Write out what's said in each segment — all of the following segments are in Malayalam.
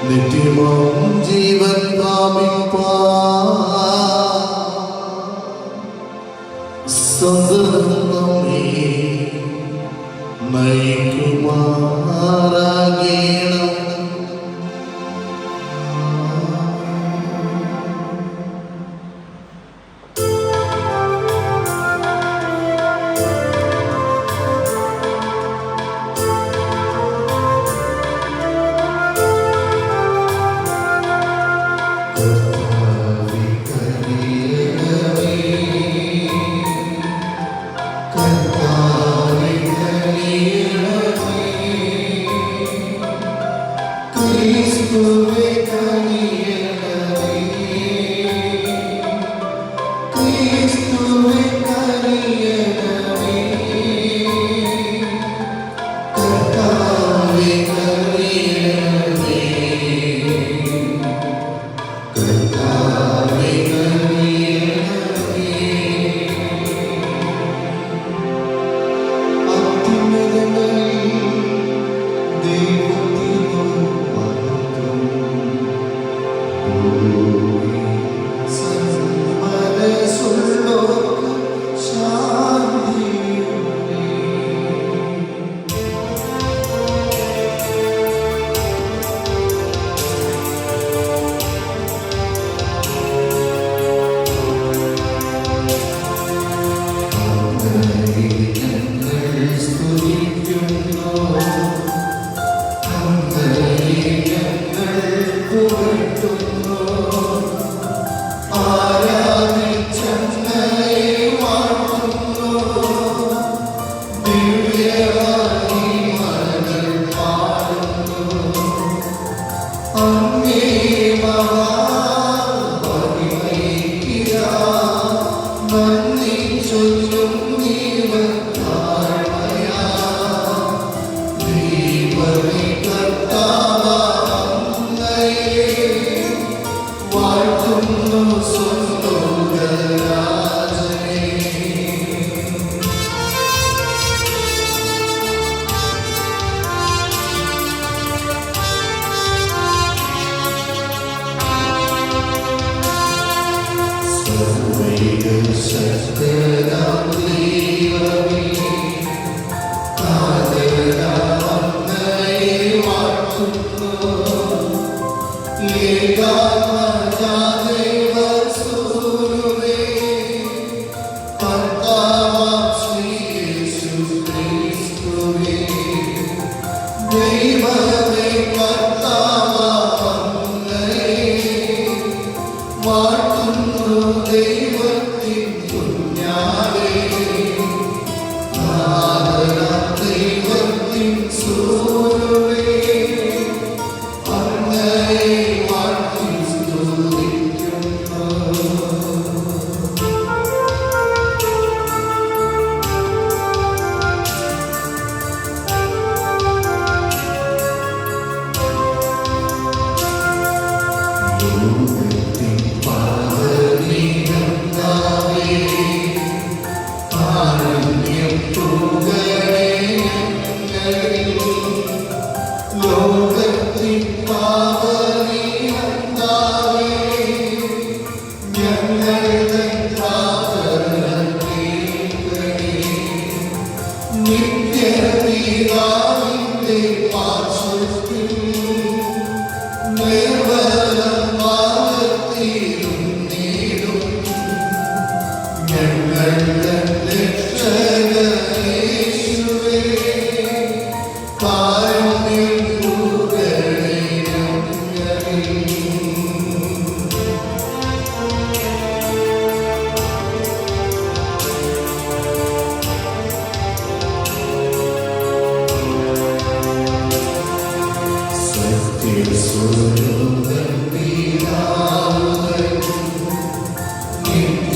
നിത്യമം ജീവൻ സദനം നമ്മെ നയിക്കുമാറാകണം.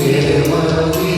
Nityamati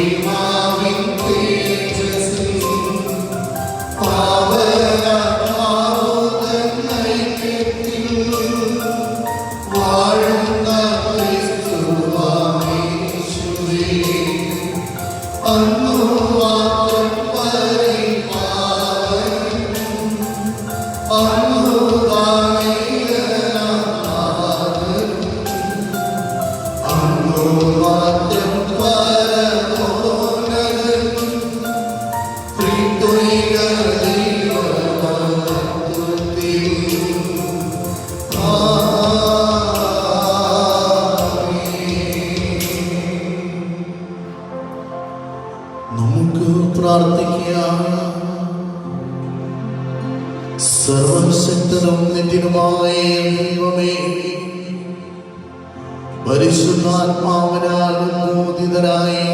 നമുക്ക് പ്രാർത്ഥിക്കാം. സർവശക്തനും നിത്യനുമായ ദൈവമേ, പരിശുദ്ധാത്മാവിനാൽ ഉദ്ബോധിതരായി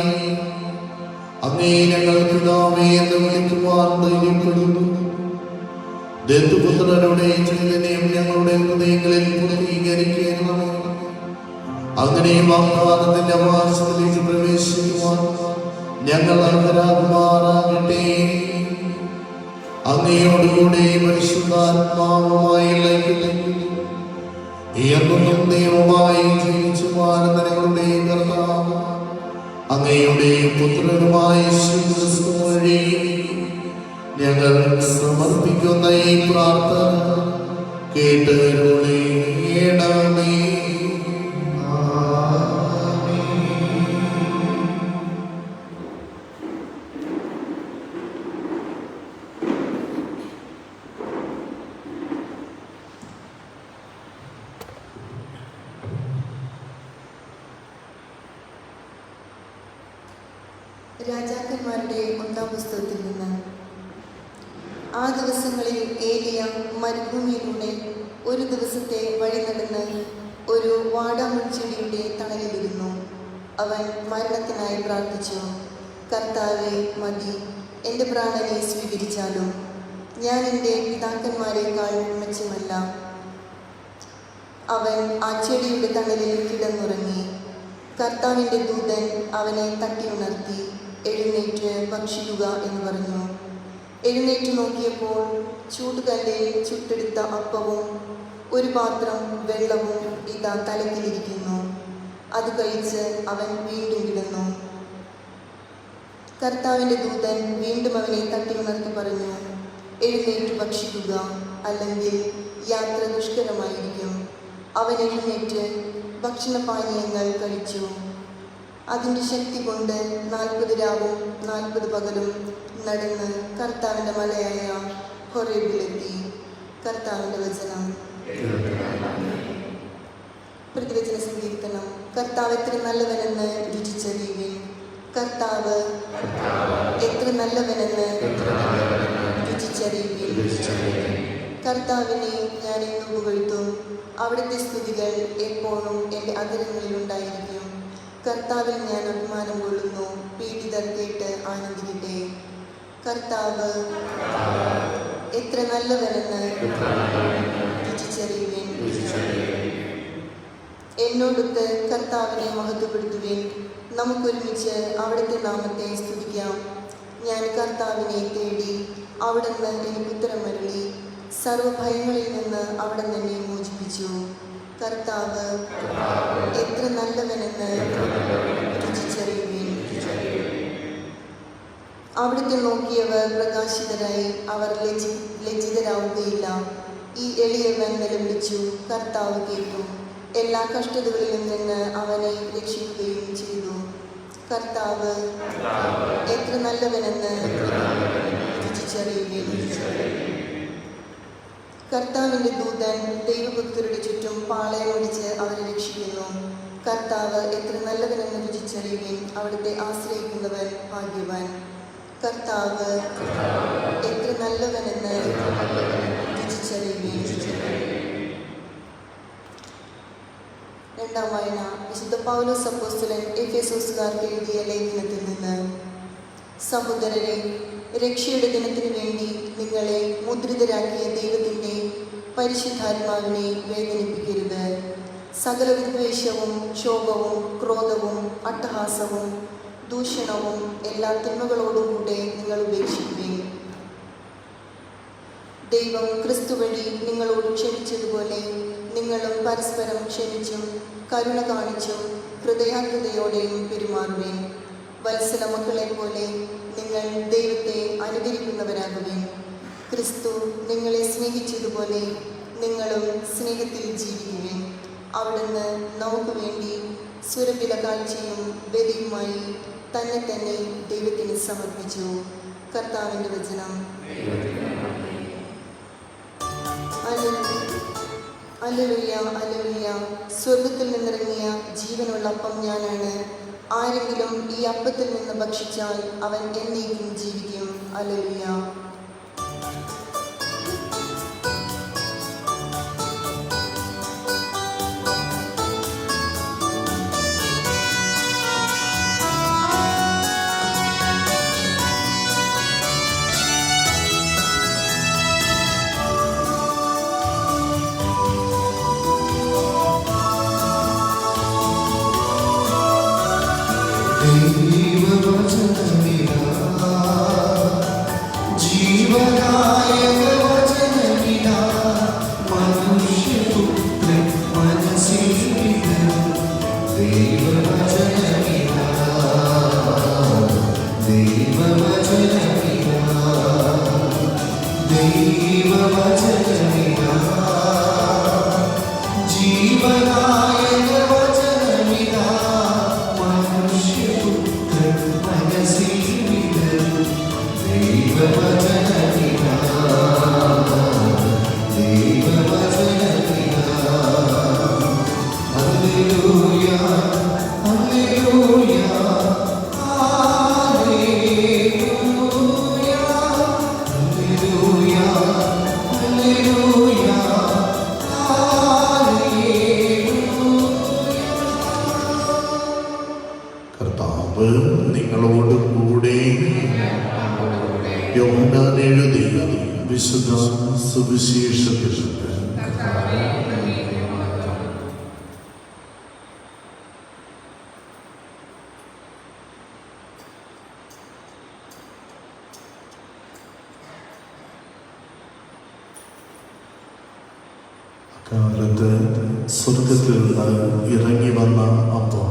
അങ്ങേ ഞങ്ങൾ പിതാവേ എന്ന് വിളിക്കുവാൻ ധൈര്യപ്പെടുന്നു. ദത്തുപുത്രരുടെ ചൈതന്യം ഞങ്ങളുടെ ഹൃദയങ്ങളിൽ പൂർത്തീകരിക്കണമേ. അങ്ങനെ വാഗ്ദാനത്തിന്റെ വാസത്തിലേക്ക് പ്രവേശിക്കുവാൻ ഞങ്ങൾ അർഹരാകുമാറാകട്ടെ. അങ്ങയോടുകൂടെ പരിശുദ്ധാത്മാവുമായി എന്നും ദൈവമായി ജീവിച്ചു വാഴുന്ന ഞങ്ങളുടെ കർത്താവ് അങ്ങയുടെ പുത്രനുമായ യേശുക്രിസ്തു വഴി ഞങ്ങൾ സമർപ്പിക്കുന്ന ഈ പ്രാർത്ഥന കേട്ടരുളേണമേ. രാജാക്കന്മാരുടെ 1-ാം പുസ്തകത്തിൽ നിന്ന്. ആ ദിവസങ്ങളിൽ ഏലിയ മരുഭൂമിയിലൂടെ ഒരു ദിവസത്തെ വഴി നടന്ന് ഒരു വാടാമുൾച്ചെടിയുടെ തണലിലിരുന്നു. അവൻ മരണത്തിനായി പ്രാർത്ഥിച്ചു. കർത്താവേ, മതി, എൻ്റെ പ്രാണനെ സ്വീകരിച്ചാലും. ഞാൻ എൻ്റെ പിതാക്കന്മാരെക്കാൾ മെച്ചമല്ല. അവൻ ആ ചെടിയുടെ തണലിൽ കിടന്നുറങ്ങി. കർത്താവിൻ്റെ ദൂതൻ അവനെ തട്ടിയുണർത്തി, എഴുന്നേറ്റ് ഭക്ഷിക്കുക എന്ന് പറഞ്ഞു. എഴുന്നേറ്റ് നോക്കിയപ്പോൾ ചൂടുകല്ലിൽ ചുട്ടെടുത്ത അപ്പവും ഒരു പാത്രം വെള്ളവും ഇതാ തലക്കിലിരിക്കുന്നു. അത് കഴിച്ച് അവൻ വീണ്ടും കിടന്നു. കർത്താവിൻ്റെ ദൂതൻ വീണ്ടും അവനെ തട്ടിയുണർത്തി പറഞ്ഞു, എഴുന്നേറ്റ് ഭക്ഷിക്കുക, അല്ലെങ്കിൽ യാത്ര ദുഷ്കരമായിരിക്കും. അവൻ എഴുന്നേറ്റ് ഭക്ഷണപാനീയങ്ങൾ കഴിച്ചു. അതിൻ്റെ ശക്തി കൊണ്ട് 40 രാവും 40 പകലും നടന്ന് കർത്താവിൻ്റെ മലയായ ഹൊറേബിലെത്തി. കർത്താവിൻ്റെ വചനം. പ്രതിവചന സങ്കീർത്തനം. കർത്താവ് എത്ര നല്ലവനെന്ന് രുചിച്ചറിയുവിൻ. കർത്താവ് എത്ര നല്ലവനെന്ന് രുചിച്ചറിയുവിൻ. കർത്താവിനെ ഞാൻ എന്നും പുകഴ്ത്തും. അവിടുത്തെ സ്തുതികൾ എപ്പോഴും എൻ്റെ അധരങ്ങളിലുണ്ടായിരിക്കും. കർത്താവിൽ ഞാൻ അഭിമാനം കൊള്ളുന്നു. പീഡിതർ കേട്ട് ആനന്ദിക്കട്ടെ. കർത്താവ് എത്ര നല്ലവനെന്ന് രുചിച്ചറിയുവിൻ. എന്നോടൊത്ത് കർത്താവിനെ മഹത്വപ്പെടുത്തുവിൻ. നമുക്കൊരുമിച്ച് അവിടുത്തെ നാമത്തെ സ്തുതിക്കാം. ഞാൻ കർത്താവിനെ തേടി, അവിടുന്ന് എനിക്ക് ഉത്തരമരുളി. സർവഭയങ്ങളിൽ നിന്ന് അവിടുന്ന് എന്നെ മോചിപ്പിച്ചു. കർത്താവ് എത്ര നല്ലവനെന്ന് രുചിച്ചറിയുവിൻ. അവിടുത്തെ നോക്കിയവർ പ്രകാശിതരായി, അവർ ലജ്ജിതരാവുകയില്ല. ഈ എളിയവൻ നിലവിളിച്ചു, കർത്താവ് കേട്ടു. എല്ലാ കഷ്ടതകളിലും നിന്ന് അവനെ രക്ഷിക്കുകയും ചെയ്തു. കർത്താവ് എത്ര നല്ലവനെന്ന് രുചിച്ചറിയുവിൻ. കർത്താവിൻ്റെ ദൂതൻ ദൈവഭക്തരുടെ ചുറ്റും പാളയമടിച്ച് അവരെ രക്ഷിക്കുന്നു. കർത്താവ് എത്ര നല്ലവനെന്ന് രുചിച്ചറിയുവിൻ. അവിടുത്തെ ആശ്രയിക്കുന്നവൻ ഭാഗ്യവാൻ. കർത്താവ് എത്ര നല്ലവനെന്ന് രുചിച്ചറിയുവിൻ. 2-ാം വായന. വിശുദ്ധ പൗലോസ് അപ്പോസ്തലൻ എഫെസോസുകാർക്ക് എഴുതിയ ലേഖനത്തിൽ നിന്ന്. സഹോദരരെ, രക്ഷയുടെ ദിനത്തിനു വേണ്ടി നിങ്ങളെ മുദ്രിതരാക്കിയ ദൈവത്തിൻ്റെ പരിശുദ്ധാത്മാവിനെ വേദനിപ്പിക്കരുത്. സകല വിദ്വേഷവും ക്ഷോഭവും ക്രോധവും അട്ടഹാസവും ദൂഷണവും എല്ലാ തിന്മകളോടും കൂടെ നിങ്ങൾ ഉപേക്ഷിക്കുകയും ദൈവം ക്രിസ്തു വഴി നിങ്ങളോട് ക്ഷമിച്ചതുപോലെ നിങ്ങളും പരസ്പരം ക്ഷമിച്ചും കരുണ കാണിച്ചും ഹൃദയാഗ്രതയോടെയും പെരുമാറുകയും വത്സല മക്കളെ പോലെ നിങ്ങൾ ദൈവത്തെ അനുകരിക്കുന്നവരാകുവിൻ. ക്രിസ്തു നിങ്ങളെ സ്നേഹിച്ചതുപോലെ നിങ്ങളും സ്നേഹത്തിൽ ജീവിക്കുവിൻ. അവിടുന്ന് നമുക്ക് വേണ്ടി സുരഭില കാഴ്ചയും ബലിയുമായി തന്നെ തന്നെ ദൈവത്തിന് സമർപ്പിച്ചു. കർത്താവിൻ്റെ വചനം. Hallelujah, hallelujah. സ്വർഗത്തിൽ നിന്നിറങ്ങിയ ജീവനുള്ള അപ്പം ഞാനാണ്. ആരെങ്കിലും ഈ അപ്പത്തിൽ നിന്ന് ഭക്ഷിച്ചാൽ അവൻ എന്നേക്കും ജീവിക്കും. ഹല്ലേലൂയ. നിങ്ങളോട് കൂടെ. യോഹന്നാൻ എഴുതിയ വിശുദ്ധ സുവിശേഷത്തിൽ കാലത്ത് സ്വർഗത്തിൽ നിന്ന് ഇറങ്ങി വന്ന അപ്പം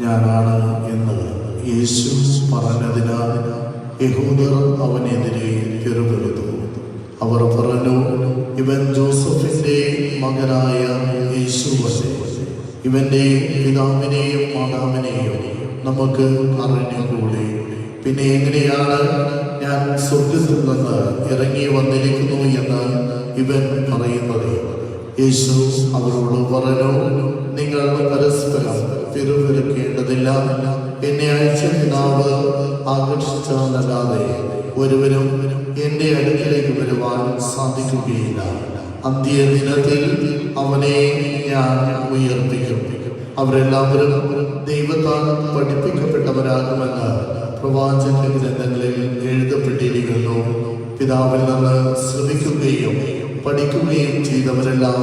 ഞാനാണ് എന്ന് യേശു പറഞ്ഞതിനാൽ യഹൂദർ അവനെതിരെ പിറുപിറുത്തു. അവർ പറഞ്ഞു, ഇവൻ ജോസഫിന്റെ മകനായ യേശുവല്ലേ? ഇവന്റെ പിതാവിനെയും മാതാവിനെയും നമുക്ക് അറിഞ്ഞുകൂടെ? പിന്നെ എങ്ങനെയാണ് ഞാൻ സ്വർഗത്തിൽ നിന്ന് ഇറങ്ങി വന്നിരിക്കുന്നു എന്ന് ഇവൻ പറയുന്നത്? യേശു അവരോട് പറഞ്ഞു, നിങ്ങൾ പരസ്പരം പിറുപിറുക്കേണ്ടതില്ല. എന്നെ അയച്ച പിതാവ് ആകർഷിച്ചാലല്ലാതെ ഒരുവരും എൻ്റെ അടുക്കിലേക്ക് വരുവാൻ സാധിക്കുകയില്ല. അന്ത്യദിനത്തിൽ അവനെ ഞാൻ ഉയർപ്പിക്കും. അവരെല്ലാവരും ദൈവത്താൽ പഠിപ്പിക്കപ്പെട്ടവരാകുമെന്ന് പ്രവാചക ഗ്രന്ഥങ്ങളിൽ എഴുതപ്പെട്ടിരിക്കുന്നു. പിതാവിൽ നിന്ന് ശ്രമിക്കുകയും പഠിക്കുകയും ചെയ്തവരെല്ലാം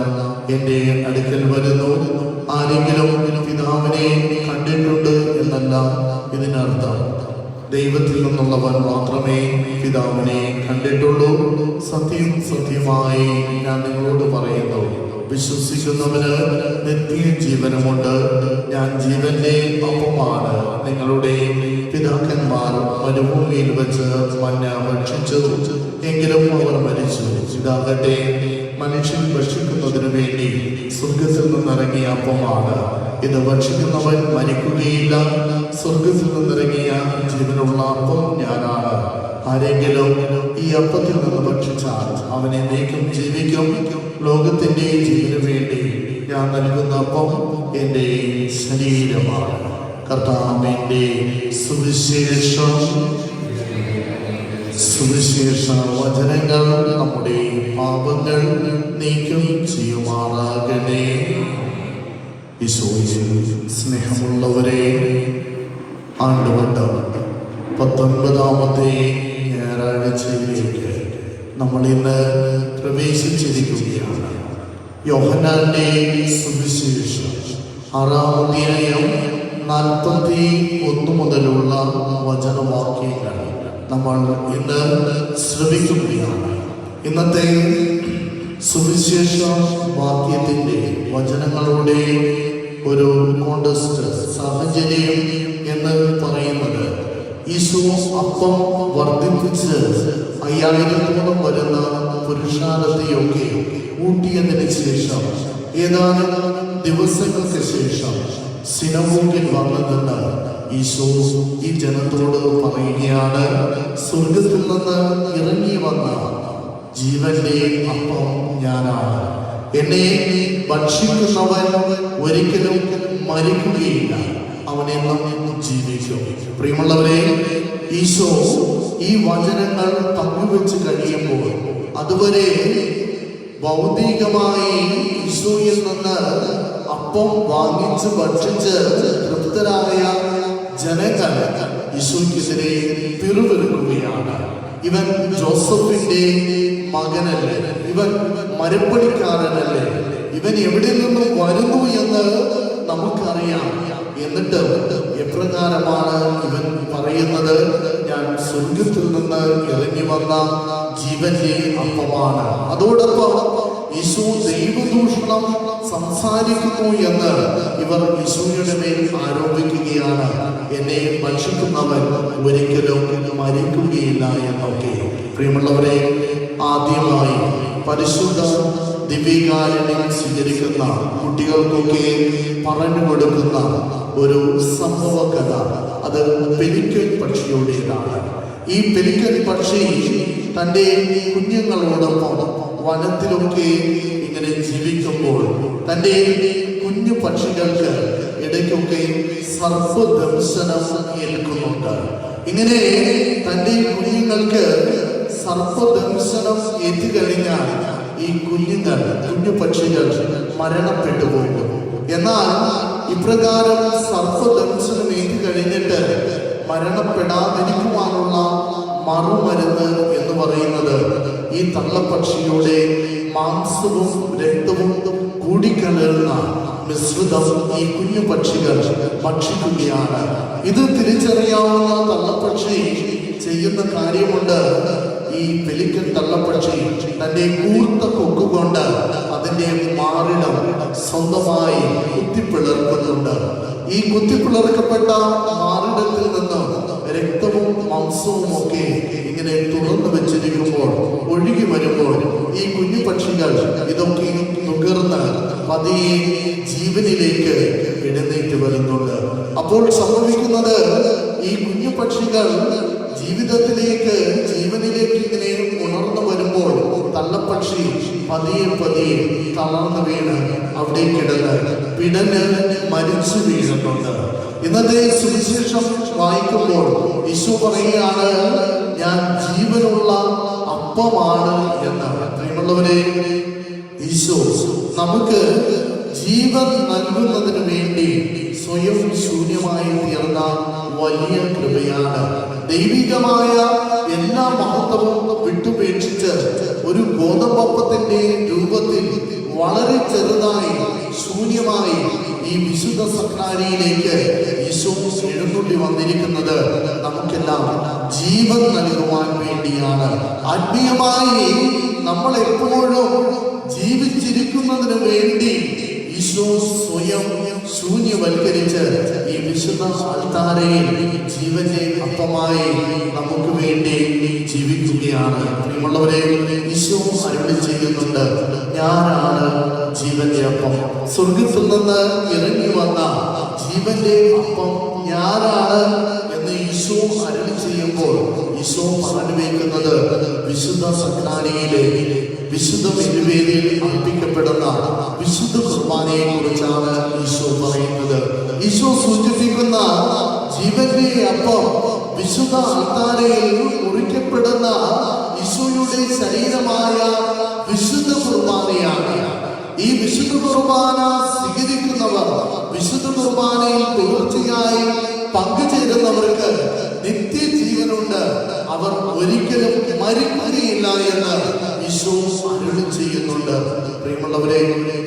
എൻ്റെ അടുക്കൽ വരുന്നു. ആരെങ്കിലും പിതാവിനെ കണ്ടിട്ടുണ്ട് എന്നല്ല ഇതിനർത്ഥം. ദൈവത്തിൽ നിന്നുള്ളവൻ മാത്രമേ പിതാവിനെ കണ്ടിട്ടുള്ളൂ. സത്യം സത്യമായി ഞാൻ നിങ്ങളോട് പറയുന്നു, വിശ്വസിക്കുന്നവന് നിത്യജീവനമുണ്ട്. ഞാൻ ജീവന്റെ അപ്പമാണ്. നിങ്ങളുടെ പിതാക്കന്മാർ മരുഭൂമിയിൽ വെച്ച് മന്ന ഭക്ഷിച്ചു, എങ്കിലും അവർ മരിച്ചു. ഇതാകട്ടെ മനുഷ്യൻ ഭക്ഷിക്കുന്നതിനു വേണ്ടി സ്വർഗത്തിൽ നിന്നിറങ്ങിയ അപ്പമാണ്. ഇത് ഭക്ഷിക്കുന്നവൻ മരിക്കുകയില്ല. സ്വർഗത്തിൽ നിന്നിറങ്ങിയ ജീവനുള്ള അപ്പം ഞാനാണ്. ആരെങ്കിലും ഈ അപ്പത്തിൽ നിന്ന് ഭക്ഷിച്ചാൽ അവനെ നീക്കം ജീവിക്കും. ലോകത്തിന്റെ ജീവന് വേണ്ടി ഞാൻ നൽകുന്ന അപ്പം എൻ്റെ ശരീരമാണ്. കർത്താവിന്റെ സുവിശേഷ വചനങ്ങൾ നമ്മുടെ പാപങ്ങൾ നീക്കം ചെയ്യുമാറാകണേ. ഈശോയിൽ സ്നേഹമുള്ളവരെ, ആണ്ടുവട്ടം 19ാമത്തെ ഞായറാഴ്ചയിലേക്ക് നമ്മൾ ഇന്ന് പ്രവേശിച്ചിരിക്കുകയാണ്. യോഹന്നാന്റെ സുവിശേഷം 6-ാം അധ്യായം 41 മുതലുള്ള വചനവാക്യങ്ങൾ നമ്മൾ ഇന്ന് ശ്രവിക്കുകയാണ്. ഇന്നത്തെ സുവിശേഷ വാക്യത്തിന്റെ വചനങ്ങളുടെ ഒരു കോണ്ടസ്റ്റ് സാഹചര്യം എന്ന് പറയുന്നത് ഈശോ അപ്പം വർദ്ധിപ്പിച്ച് 5000-ഓളം വരുന്ന പുരുഷാരത്തെയൊക്കെ ഊട്ടിയതിന് ശേഷം ഏതാനും ദിവസങ്ങൾക്ക് ശേഷം സിനഗോഗിൽ വന്നു നിന്ന് ഈശോ ഈ ജനത്തോട് പറയുകയാണ്, സ്വർഗത്തിൽ നിന്ന് ഇറങ്ങി വന്ന ജീവന്റെ അപ്പം ഞാനാണ്. എന്നെ ഭക്ഷിക്കുന്നവൻ ഒരിക്കലും മരിക്കുകയില്ല, അവനെന്നും ജീവിക്കും. പ്രിയമുള്ളവരെ, ഈശോ ഈ വചനങ്ങൾ പങ്കുവെച്ച് കഴിയുമ്പോൾ അതുവരെ ഭൗതികമായി ഈശോയിൽ നിന്ന് അപ്പം വാങ്ങിച്ച് ഭക്ഷിച്ച് തൃപ്തരായ ജനങ്ങൾ ഈശോയ്ക്കെതിരെ പിറുപിറുക്കുകയാണ്. ഇവൻ ജോസഫിന്റെ മകനല്ലേ, ഇവൻ മരപ്പണിക്കാരനല്ലേ, ഇവൻ എവിടെ നിന്നും വരുന്നു എന്ന് നമുക്കറിയാം. എന്നിട്ട് എപ്രകാരമാണ് ഇവൻ പറയുന്നത്? ഞാൻ സ്വർഗത്തിൽ നിന്ന് ഇറങ്ങി വന്ന ജീവന്റെ അപ്പമാണ്. അതോടൊപ്പം ഈശോ ദൈവദൂഷണം സംസാരിക്കുന്നു എന്ന് ഇവർ ഈശോയുടെ മേൽ ആരോപിക്കുകയാണ്. എന്നെ ഭക്ഷിക്കുന്നവൻ ഒരിക്കലും മരിക്കുകയില്ല എന്നൊക്കെ. പ്രിയമുള്ളവരെ, ആദ്യമായി പരിശുദ്ധ ദിവ്യകാരുണ്യം സ്വീകരിക്കുന്ന കുട്ടികൾക്കൊക്കെ പറഞ്ഞു കൊടുക്കുന്ന ഒരു സംഭവ കഥ, അത് പെലിക്കൻ പക്ഷിയുടേതാണ്. ഈ പെലിക്കൻ പക്ഷി തൻ്റെ കുഞ്ഞുങ്ങളോടൊപ്പം വനത്തിലൊക്കെ ഇങ്ങനെ ജീവിക്കുമ്പോൾ തൻ്റെ കുഞ്ഞു പക്ഷികൾക്ക് ഇടയ്ക്കൊക്കെ സർപ്പദംശനം ഏൽക്കുന്നുണ്ട്. ഇങ്ങനെ തൻ്റെ കുഞ്ഞുങ്ങൾക്ക് സർപ്പദംശനം ഏറ്റുകഴിഞ്ഞാൽ ഈ കുഞ്ഞു പക്ഷികൾ മരണപ്പെട്ടു പോകും. എന്നാൽ ഇപ്രകാരം സർപ്പദംശനം ഏറ്റുകഴിഞ്ഞിട്ട് മരണപ്പെടാതിരിക്കുവാനുള്ള മറുമരുന്ന് എന്ന് പറയുന്നത് ഈ തള്ളപ്പക്ഷിയുടെ മാംസവും രക്തവും കൂടിക്കലർന്ന മിശ്രിതം ഈ കുഞ്ഞു പക്ഷികൾ ഭക്ഷിക്കുകയാണ്. ഇത് തിരിച്ചറിയാവുന്ന തള്ളപ്പക്ഷി ചെയ്യുന്ന കാര്യമുണ്ട്. ഈ പെലിക്കൻ തള്ളപ്പക്ഷി തന്റെ കൂർത്ത കൊക്കുകൊണ്ട് അതിന്റെ മാറിടം സ്വന്തമായി കുത്തിപ്പിളർക്കുന്നുണ്ട്. ഈ കുത്തിപ്പിളർക്കപ്പെട്ട മാറിടത്തിൽ നിന്ന് രക്തവും മാംസവും ഒക്കെ ഇങ്ങനെ തുറന്നു വെച്ചിരിക്കുമ്പോൾ, ഒഴുകി വരുമ്പോൾ ഈ കുഞ്ഞു പക്ഷികൾ ഇതൊക്കെ നുകർന്ന് പതിയെ ജീവനിലേക്ക് എഴുന്നേറ്റ് വരുന്നുണ്ട്. അപ്പോൾ സംഭവിക്കുന്നത്, ഈ കുഞ്ഞു പക്ഷികൾ ജീവിതത്തിലേക്ക് ജീവനിലേക്ക് ഇങ്ങനെ ഉണർന്നു വരുമ്പോൾ തള്ളപ്പക്ഷി പതിയെ പതിയെ തളർന്നു വീണ് അവിടെ കിടന്ന് പിടഞ്ഞ് മരിച്ചു വീഴുന്നുണ്ട്. ഇന്നത്തെ സുവിശേഷം വായിക്കുമ്പോൾ ഈശോ പറയുകയാണ്, ഞാൻ ജീവനുള്ള അപ്പമാണ് എന്ന്. പ്രിയമുള്ളവരെ, ഈശോ നമുക്ക് ജീവൻ നൽകുന്നതിന് വേണ്ടി സ്വയം ശൂന്യമായി തീർന്ന വലിയ കൃപയാണ്. ദൈവികമായ എല്ലാ മഹത്വവും വിട്ടുപേക്ഷിച്ച് ഒരു ഗോതമ്പപ്പത്തിന്റെ രൂപത്തിൽ വളരെ ചെറുതായി ശൂന്യമായി ഈ വിശുദ്ധ സക്രാരിയിലേക്ക് ഈശോ എഴുന്നള്ളി വന്നിരിക്കുന്നത് നമുക്കെല്ലാം ജീവൻ നൽകുവാൻ വേണ്ടിയാണ്. ആത്മീയമായി നമ്മൾ എപ്പോഴും ജീവിച്ചിരിക്കുന്നതിന് വേണ്ടി ഈശോ സ്വയം ശൂന്യവൽക്കരിച്ച് ഈ വിശുദ്ധ അൾത്താരയിൽ ജീവന്റെ അപ്പമായി നമുക്ക് വേണ്ടി ജീവിക്കുകയാണ്. പ്രിയമുള്ളവരെ, ഈശോ അരുളി ചെയ്യുന്നുണ്ട്, ഞാനാണ് ജീവന്റെ അപ്പം. സ്വർഗത്തിൽ നിന്ന് ഇറങ്ങി വന്ന ജീവന്റെ അപ്പം ഞാനാണ് എന്ന് ഈശോ അരുളി ചെയ്യുമ്പോൾ ഈശോ പറഞ്ഞു വയ്ക്കുന്നത് വിശുദ്ധ സക്രാരിയിലെ വിശുദ്ധ ബലിവേദിയിൽ അർപ്പിക്കപ്പെടുന്ന വിശുദ്ധ കുർബാനയെ കുറിച്ചാണ് ഈശോ പറയുന്നത്. ഈശോ സൂചിപ്പിക്കുന്ന ജീവന്റെ അപ്പം വിശുദ്ധ അൾത്താരയിൽ മുറിക്കപ്പെടുന്ന ഈശോയുടെ ശരീരമായ വിശുദ്ധ കുർബാനയാണ്. ഈ വിശുദ്ധ കുർബാന സ്വീകരിക്കുന്നവർ, വിശുദ്ധ കുർബാനയിൽ തുടർച്ചയായി പങ്കുചേരുന്നവർക്ക് നിത്യജീവനുണ്ട്. അവർ ഒരിക്കലും മരിക്കുകയില്ല എന്ന് ഈശോ അരുളി ചെയ്യുന്നുണ്ട്. പ്രിയമുള്ളവരെ,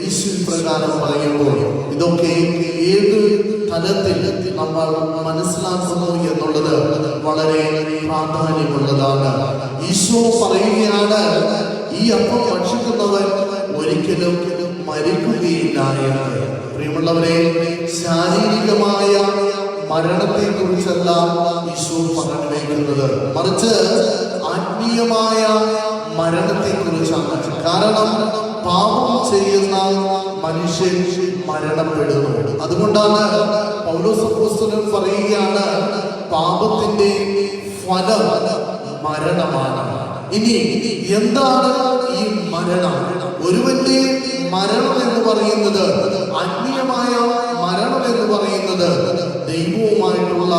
ഈശോ പ്രകാരം പറയുമ്പോൾ ഇതൊക്കെ ഏത് തലത്തിൽ നമ്മൾ മനസ്സിലാക്കുന്നു എന്നുള്ളത് വളരെ പ്രാധാന്യമുള്ളതാണ്. ഈശോ പറയുകയാണ്, ഈ അപ്പം ഭക്ഷിക്കുന്നവൻ ഒരിക്കലും മരിക്കുകയില്ല എന്ന്. പ്രിയമുള്ളവരെ, ശാരീരികമായ മരണത്തെ കുറിച്ചല്ല ഈശോ പറഞ്ഞു വയ്ക്കുന്നത്, മറിച്ച് ആത്മീയമായ മരണത്തെ കുറിച്ചാണ്. കാരണം പാപം ചെയ്യുന്ന മനുഷ്യൻ മരണപ്പെടുന്നു. അതുകൊണ്ടാണ് പൗലോസ് അപ്പോസ്തലൻ പറയുകയാണ്, പാപത്തിന്റെ ഫലം മരണമാണ്. ഇനി എന്താണ് ഈ മരണം? ഒരുവന്റെ മരണം എന്ന് പറയുന്നത്, ആത്മീയമായ മരണം എന്ന് പറയുന്നത്, ദൈവവുമായിട്ടുള്ള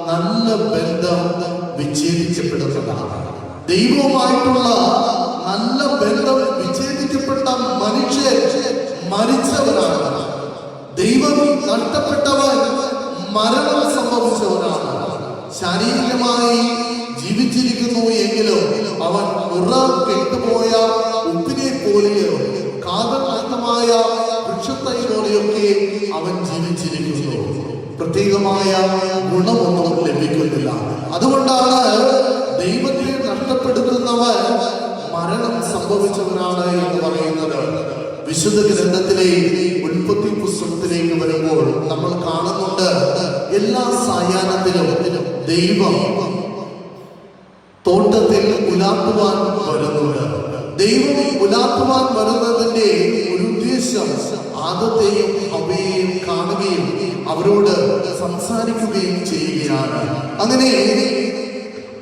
നല്ല ബന്ധം വിച്ഛേദിക്കപ്പെടുന്നതാണ്. ദൈവവുമായിട്ടുള്ള നല്ല ബന്ധം വിച്ഛേദിക്കപ്പെട്ട മനുഷ്യൻ മരിച്ചവരാണ്. ദൈവം നഷ്ടപ്പെട്ടവൻ മരണം സംഭവിച്ചവരാണ്. ശാരീരികമായി ജീവിച്ചിരിക്കുന്നു എങ്കിലും അവൻ ഉറ കെട്ടുപോയ ഉപ്പിനെ പോലെയോ കാതമായ വൃക്ഷത്തൈ പോലെയൊക്കെ അവൻ ജീവിച്ചിരിക്കുന്നു. പ്രത്യേകമായ ഗുണമൊന്നും ലഭിക്കുന്നില്ല. അതുകൊണ്ടാണ് ദൈവത്തെ നഷ്ടപ്പെടുത്തുന്നവൻ മരണം സംഭവിച്ചവനാണ് എന്ന് പറയുന്നത്. വിശുദ്ധ ഗ്രന്ഥത്തിലെ ഉൽപ്പത്തി പുസ്തകത്തിലേക്ക് വരുമ്പോൾ നമ്മൾ കാണുന്നുണ്ട്, എല്ലാ സായാഹ്നത്തിലും ദൈവം തോട്ടത്തിൽ ഉലാത്തുവാൻ വരുന്നുണ്ട്. ദൈവം ഉലാത്തുവാൻ വരുന്നതിന്റെ ഒരു ഉദ്ദേശം ആദത്തെയും ഹവ്വയെയും കാണുകയും അവരോട് സംസാരിക്കുകയും ചെയ്യുകയാണ്. അങ്ങനെ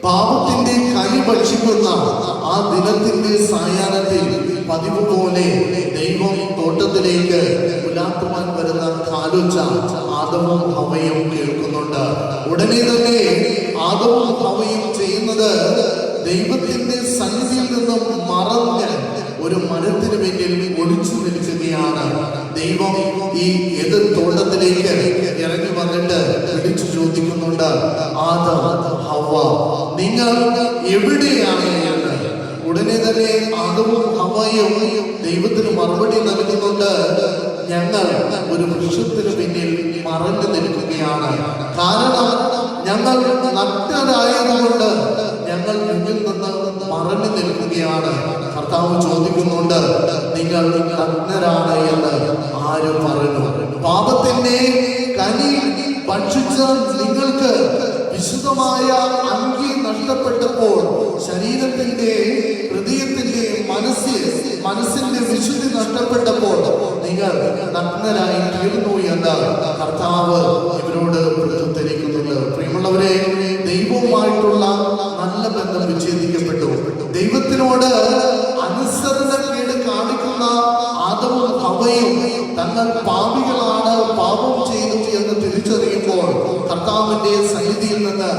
പാപത്തിന്റെ കനി ഭക്ഷിക്കുന്ന ആ ദിനത്തിന്റെ സായാഹ്നത്തിൽ പതിവ് പോലെ ദൈവം തോട്ടത്തിലേക്ക് ഉലാത്തുവാൻ വരുന്ന കാലൊച്ച ആദവും ഹവ്വയും കേൾക്കുന്നുണ്ട്. ഉടനെ തന്നെ ആദവും ഹവ്വയും ചെയ്യുന്നത്, ദൈവത്തിന്റെ സന്നിധിയിൽ നിന്നും മറഞ്ഞ് ഒരു മരത്തിന് പിന്നിൽ ഒളിച്ചു നിൽക്കുകയാണ്. ദൈവം ഈ എതിർ തോട്ടത്തിലേക്ക് ഇറങ്ങി വന്നിട്ട് വിളിച്ചു ചോദിക്കുന്നുണ്ട്, ആദം, ഹവ്വ, നിങ്ങൾ എവിടെയാണ് എന്ന്. ഉടനെ തന്നെ ആദവും ഹവ്വയും ദൈവത്തിന് മറുപടി നൽകുന്നുണ്ട്, ഞങ്ങൾ ഒരു വൃക്ഷത്തിന് പിന്നിൽ മറഞ്ഞു നിൽക്കുകയാണ്. കാരണം ഞങ്ങൾ നഗ്നരായതുകൊണ്ട് ഞങ്ങൾ മുന്നിൽ നിന്ന് മറഞ്ഞു നിൽക്കുകയാണ്. കർത്താവ് ചോദിക്കുന്നുണ്ട്, നിങ്ങൾ നഗ്നരാണ് എന്ന് ആര് പറഞ്ഞു? പാപത്തിന്റെ കനി ഭക്ഷിച്ച നിങ്ങൾക്ക് വിശുദ്ധമായ അങ്കി നഷ്ടപ്പെട്ടപ്പോൾ, ശരീരത്തിന്റെ, ഹൃദയത്തിന്റെ, മനസ്സിന്റെ വിശുദ്ധി നഷ്ടപ്പെട്ടപ്പോൾ നിങ്ങൾ നഗ്നരായി തീർന്നു എന്ന് കർത്താവ് ഇവരോട് പ്രത്യുത്തരിക്കുന്നുണ്ട്. പ്രിയമുള്ളവരെ, ദൈവവുമായിട്ടുള്ള നല്ല ബന്ധം വിച്ഛേദിക്കപ്പെട്ടു. ദൈവത്തിനോട് അനുസരണക്കേട് കാണിക്കുന്ന ആദവും ഹവ്വയും തങ്ങൾ പാപികളാണ്, പാപം ചെയ്തു എന്ന് തിരിച്ചറിയുമ്പോൾ കർത്താവിന്റെ സന്നിധിയിൽ നിന്ന്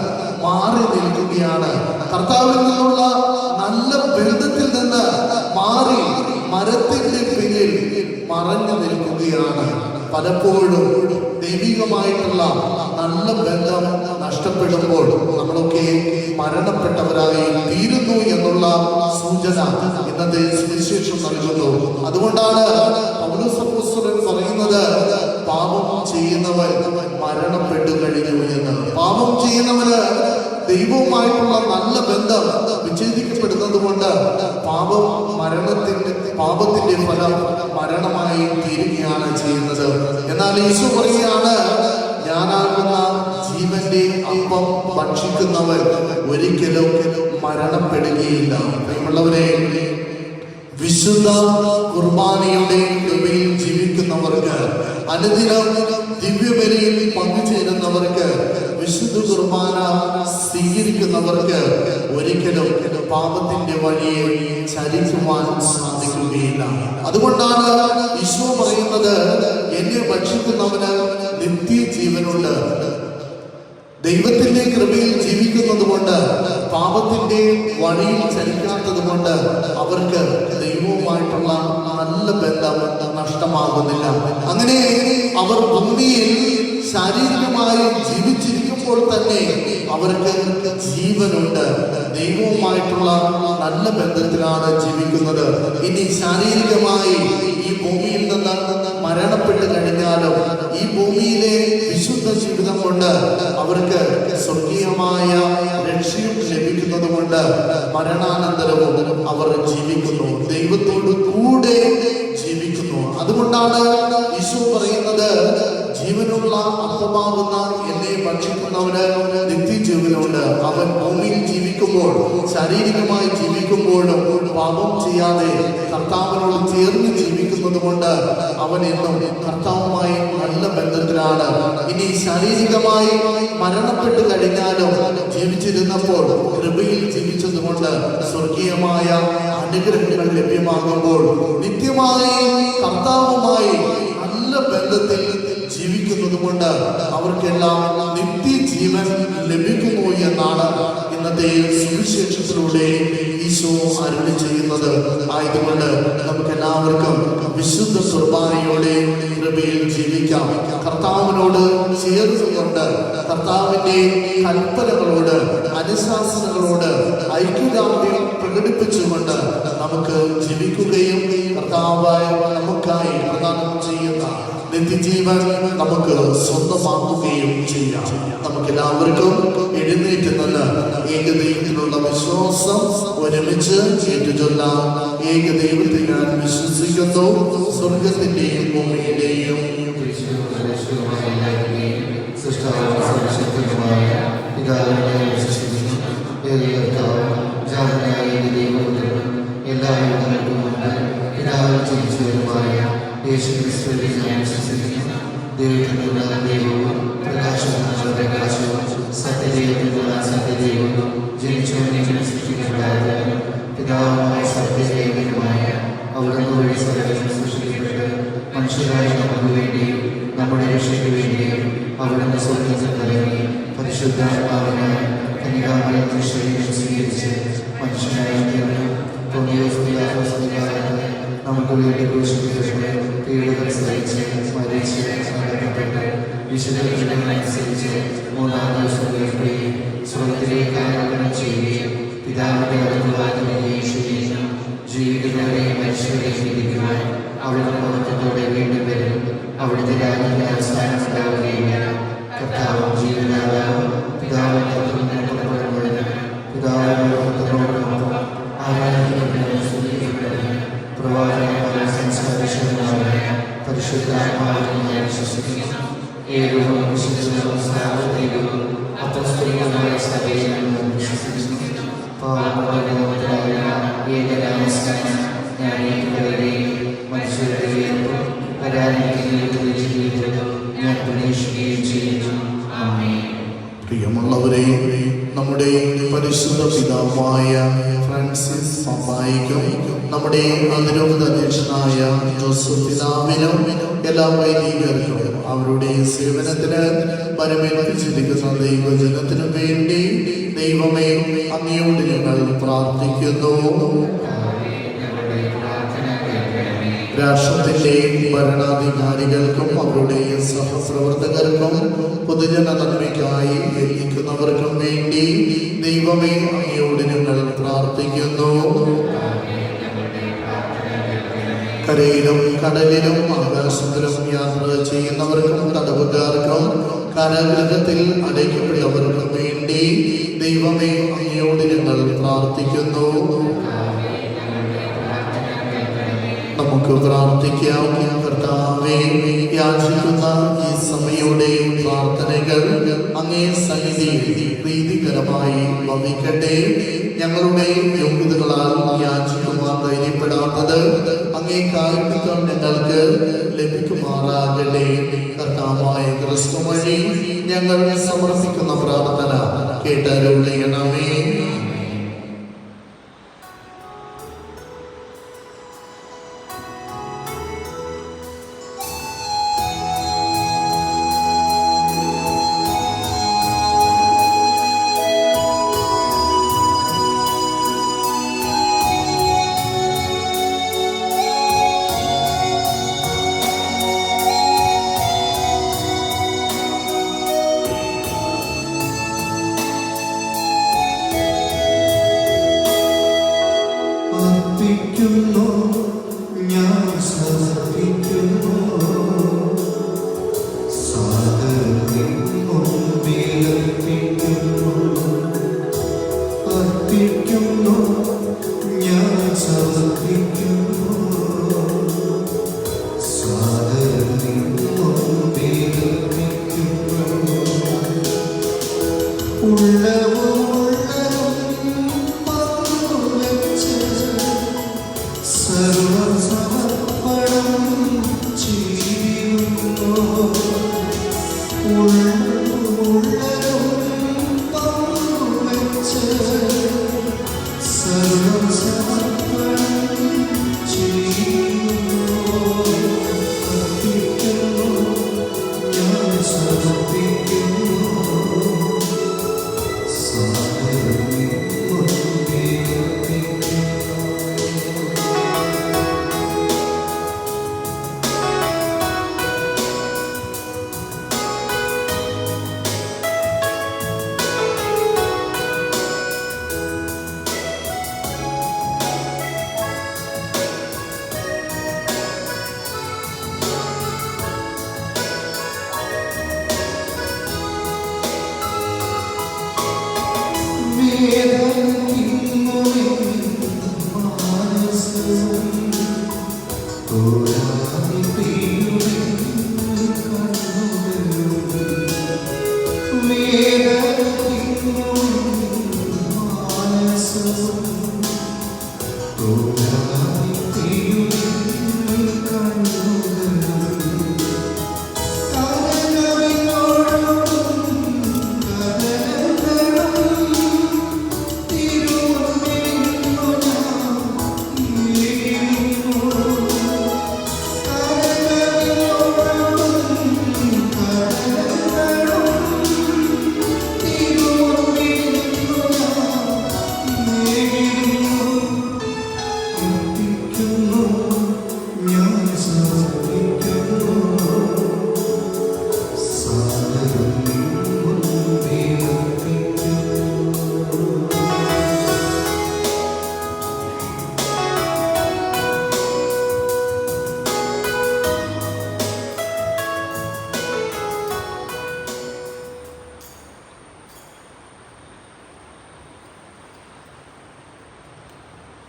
മാറി നിൽക്കുകയാണ്. കർത്താവിൽ നിന്നുള്ള നല്ല ബന്ധത്തിൽ നിന്ന് മാറി മരത്തിന്റെ പിന്നിൽ മറഞ്ഞു നിൽക്കുകയാണ്. പലപ്പോഴും ദൈവികമായിട്ടുള്ള നല്ല ബന്ധം നഷ്ടപ്പെടുമ്പോൾ നമ്മളൊക്കെ മരണപ്പെട്ടവരായി തീരുന്നു എന്നുള്ള സൂചന ഇന്നത്തെ സുവിശേഷം നൽകുന്നു. അതുകൊണ്ടാണ് പൗലോസ് അപ്പോസ്തലൻ പറയുന്നത്, പാപം ചെയ്യുന്നവൻ മരണപ്പെട്ടു കഴിഞ്ഞു എന്ന്. പാപം ചെയ്യുന്നവന് ദൈവവുമായിട്ടുള്ള നല്ല ബന്ധം വിച്ഛേദിക്കപ്പെടുന്നത് കൊണ്ട് പാപത്തിന്റെ ഫലം മരണമായി തീരുകയാണ് ചെയ്യുന്നത്. എന്നാൽ യേശു പറയുകയാണ്, ഞാനാകുന്ന ജീവന്റെ അപ്പം ഭക്ഷിക്കുന്നവൻ ഒരിക്കലും മരണപ്പെടുകയില്ല. പ്രിയമുള്ളവരെ, വിശുദ്ധ കുർബാനയുടെ കൃപയിൽ ജീവിക്കുന്നവർക്ക്, അനുദിനം ദിവ്യബലിയിൽ പങ്കുചേരുന്നവർക്ക്, വിശുദ്ധ കുർബാന സ്വീകരിക്കുന്നവർക്ക് ഒരിക്കലും പാപത്തിന്റെ വഴിയെ ചലിക്കുവാൻ സാധിക്കുകയില്ല. അതുകൊണ്ടാണ് ഈശോ പറയുന്നത്, എന്നെ ഭക്ഷിക്കുന്നവന് നിത്യജീവനുണ്ട്. ദൈവത്തിന്റെ കൃപയിൽ ജീവിക്കുന്നത് കൊണ്ട്, പാപത്തിന്റെ വഴിയിൽ ചലിക്കാത്തത് കൊണ്ട് അവർക്ക് ദൈവവുമായിട്ടുള്ള നല്ല ബന്ധം നഷ്ടമാകുന്നില്ല. അങ്ങനെ അവർ ഭൂമിയിൽ ശാരീരികമായി ജീവിച്ചിരിക്കുമ്പോൾ തന്നെ അവർക്ക് ജീവനുണ്ട്. ദൈവവുമായിട്ടുള്ള നല്ല ബന്ധത്തിലാണ് ജീവിക്കുന്നത്. ഇനി ശാരീരികമായി ഈ ഭൂമിയിൽ നിന്ന് മരണപ്പെട്ട് കഴിഞ്ഞാലും ഈ ഭൂമിയിലെ വിശുദ്ധ ജീവിതം കൊണ്ട് അവർക്ക് സ്വർഗീയമായ രക്ഷയും ലഭിക്കുന്നത് കൊണ്ട് മരണാനന്തരവും അവർ ജീവിക്കുന്നു, ദൈവത്തോട് കൂടെ ജീവിക്കുന്നു. അതുകൊണ്ടാണ് ഈശോ പറയുന്നത്, ജീവനുള്ള അപ്പമാകുന്ന എന്നെ ഭക്ഷിക്കുന്നവന് നിത്യജീവനുണ്ട്. അവൻ ഭൂമിയിൽ ജീവിക്കുമ്പോൾ, ശാരീരികമായി ജീവിക്കുമ്പോഴും പാപം ചെയ്യാതെ കർത്താവിനോട് ചേർന്ന് ജീവിക്കുന്നത് കൊണ്ട് അവൻ എന്നും കർത്താവുമായി നല്ല ബന്ധത്തിലാണ്. ഇനി ശാരീരികമായി മരണപ്പെട്ട് കഴിഞ്ഞാലും ജീവിച്ചിരുന്നപ്പോൾ കൃപയിൽ ജീവിച്ചതുകൊണ്ട് സ്വർഗീയമായ അനുഗ്രഹങ്ങൾ ലഭ്യമാകുമ്പോൾ നിത്യമായി കർത്താവുമായി നല്ല ബന്ധത്തിൽ ജീവിക്കുന്നത് കൊണ്ട് അവർക്കെല്ലാം നിത്യജീവൻ ലഭിക്കുന്നു എന്നാണ് ഇന്നത്തെ സുവിശേഷത്തിലൂടെ ഈശോ അരുളി ചെയ്യുന്നത്. ആയതുകൊണ്ട് നമുക്ക് എല്ലാവർക്കും വിശുദ്ധ കുർബാനയോടെ കൃപയിൽ ജീവിക്കാം. കർത്താവിനോട് ചേർന്നുകൊണ്ട് കർത്താവിന്റെ കൽപ്പനകളോട് അനുശാസനകളോട് ഐക്യദാർഢ്യം പ്രകടിപ്പിച്ചുകൊണ്ട് നമുക്ക് ജീവിക്കുകയും കർത്താവായ നമുക്കായി പ്രദാനം ചെയ്യുന്ന നിത്യജീവൻ നമുക്ക് സ്വന്തമാക്കുകയും ചെയ്യാം. നമുക്ക് എല്ലാവർക്കും എഴുന്നേറ്റ് നിന്ന് ഏകദൈവത്തിലുള്ള വിശ്വാസം ഒരുമിച്ച് ഏറ്റുചൊല്ലാം. ഏകദൈവത്തിൽ ഞാൻ വിശ്വസിക്കുന്നു, സ്വർഗത്തിന്റെയും ഭൂമിയുടെയും ദൈവവും പ്രകാശവും സത്യദൈവവും ജനിച്ചവനെയും സൃഷ്ടിക്കപ്പെടാത്തവനും പിതാവുമായ സത്യദൈവനുമായ അവിടുന്ന് വഴി സകലവും സൃഷ്ടിക്കപ്പെട്ട് മനുഷ്യരായ നമുക്ക് വേണ്ടിയും നമ്മുടെ രക്ഷയ്ക്ക് വേണ്ടിയും അവിടുന്ന് സ്വർഗ്ഗത്തിൽ ഇറങ്ങി പരിശുദ്ധാത്മാവിനാൽ കന്യകാമറിയത്തിൽ ശരീരം സ്വീകരിച്ച് മനുഷ്യനായി തീർന്നു. നമുക്ക് വേണ്ടി ക്രൂശിക്കപ്പെട്ട് പീഡകൾ സഹിച്ച് മരിച്ച് അടക്കപ്പെട്ട് വിശുദ്ധനുസരിച്ച് മൂന്നാം ദിവസം ഉയർത്തുകയും സ്വർഗ്ഗത്തിലേക്ക് ആരോപണം ചെയ്യുകയും പിതാവിന്റെ വലതുഭാഗത്തുകയും ചെയ്യുന്നു. ജീവിക്കുന്നവരെയും മനുഷ്യരെയും വിധിക്കുവാൻ അവിടുന്ന് മഹത്വത്തോടെ വീണ്ടും വരും. അവിടുത്തെ രാജ്യത്തിന്റെ അവസാനം ഉണ്ടാവുകയില്ല. കർത്താവും ജീവനാഥാവും പിതാവിന്റെ പുറപ്പെടുന്നത് പിതാവിന്റെ പുത്രനോടൊപ്പം ആരാധനപ്പെടുന്ന പ്രവാചകന്മാരെ സംസ്കരിച്ചതുമായ പരിശുദ്ധാത്മാവിനെ ഞാൻ വിശ്വസിക്കുന്നു. ഏകവും വിശുദ്ധവും സാർവത്രികവും അപ്പസ്തോലികമായ സഭയിൽ ഞാൻ വിശ്വസിക്കുന്നു. പാപമോചനത്തിനായ ഏകനാമസ്കാരം ഞാൻ ഏറ്റുപറയുകയും മനുഷ്യരുടെ ഉയർപ്പും വരാനിരിക്കുന്ന ജീവിതം ഞാൻ പ്രതീക്ഷിക്കുകയും ചെയ്യുന്നു. ആമേൻ. പ്രിയമുള്ളവരെ, നമ്മുടെ പരിശുദ്ധ പിതാവായ ഫ്രാൻസിസ് പാപ്പായ്ക്കും നമ്മുടെ അതിരൂപത അധ്യക്ഷനായ ജോസഫ് പിതാവിനും എല്ലാ വൈദികർക്കും അവരുടെ സേവനത്തിന് പരമേൽപ്പിച്ചിരിക്കുന്ന ദൈവജനത്തിനു വേണ്ടി ദൈവമേ അങ്ങയോട് ഞങ്ങൾ പ്രാർത്ഥിക്കുന്നു. രാഷ്ട്രത്തിന്റെ ഭരണാധികാരികൾക്കും അവരുടെ സഹപ്രവർത്തകർക്കും പൊതുജന നന്മയ്ക്കായി യത്നിക്കുന്നവർക്കും വേണ്ടി ദൈവമേ അങ്ങയോട് ഞങ്ങൾ പ്രാർത്ഥിക്കുന്നു. കരയിലും കടലിലും ആകാശത്തിലും യാത്ര ചെയ്യുന്നവർക്കും തടവുകാർക്കും കാരാഗൃഹത്തിൽ അടയ്ക്കപ്പെട്ടവർക്കും വേണ്ടി ദൈവമേ അങ്ങയോട് ഞങ്ങൾ പ്രാർത്ഥിക്കുന്നു. നമുക്ക് പ്രാർത്ഥിക്കാം. കർത്താവേ, യാചിക്കുന്ന ഈ സമയയുടെ പ്രാർത്ഥനകൾ അങ്ങേ സന്നിധിയിൽ പ്രീതികരമായി ഭവിക്കട്ടെ. ഞങ്ങളുടെ യോഗ്യതകളാൽ യാചിക്കുവാൻ ധൈര്യപ്പെടാത്തത് അങ്ങേ കാരുണ്യത്താൽ ഞങ്ങൾക്ക് ലഭിക്കുമാറാകട്ടെ. കർത്താവായ ക്രിസ്തു വഴി ഞങ്ങൾ സമർപ്പിക്കുന്ന പ്രാർത്ഥന കേട്ടരുളണമേ.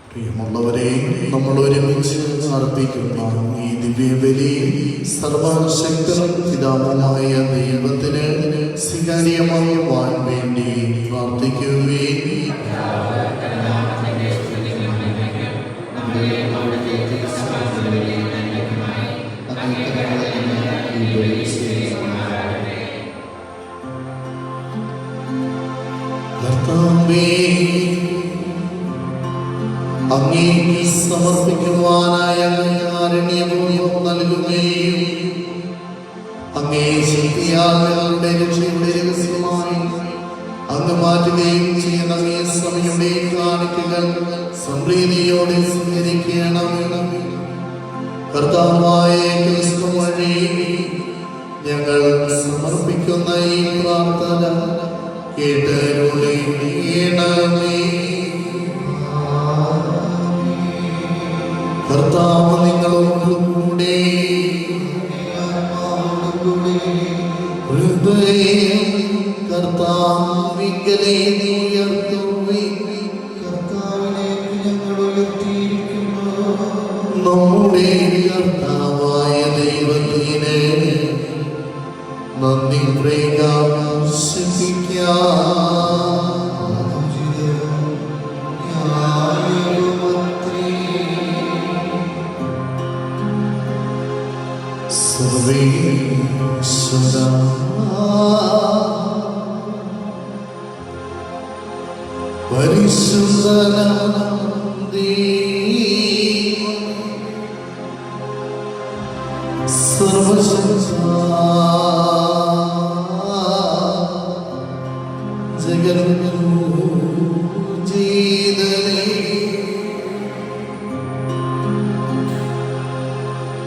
പ്രിയമുള്ളവരെ, നമ്മൾ ഒരുമിച്ച് അർപ്പിക്കുന്ന ഈ ദിവ്യബലി സർവശക്തനും പിതാവുമായ ദൈവത്തിന് സ്വീകാര്യമാകുവാൻ വേണ്ടി പ്രാർത്ഥിക്കുകയും കർത്താവേ, അങ്ങേക്ക് സമർപ്പിക്കുവാനായ കാരുണ്യപൂർവ്വം നൽകുകയും അങ്ങേ ശക്തിയാൽ ഞങ്ങളുടെ രക്ഷയുടെ രഹസ്യമായി അങ്ങ് മാറ്റുകയും ചെയ്യുന്ന അങ്ങേ സഭയുടെ കാണിക്കകൾ സംപ്രീതിയോടെ സ്വീകരിക്കണമെന്ന് കർത്താവായ ക്രിസ്തു വഴി ഞങ്ങൾ സമർപ്പിക്കുന്ന ഈ പ്രാർത്ഥന കേട്ടരുളേണമേ. കർത്താവ് നിങ്ങളോടുകൂടെ ഹൃദയം കർത്താവിങ്കലേ ഉയർത്തുവിൻ. നമ്മുടെ കർത്താവായ ദൈവത്തിന് നന്ദി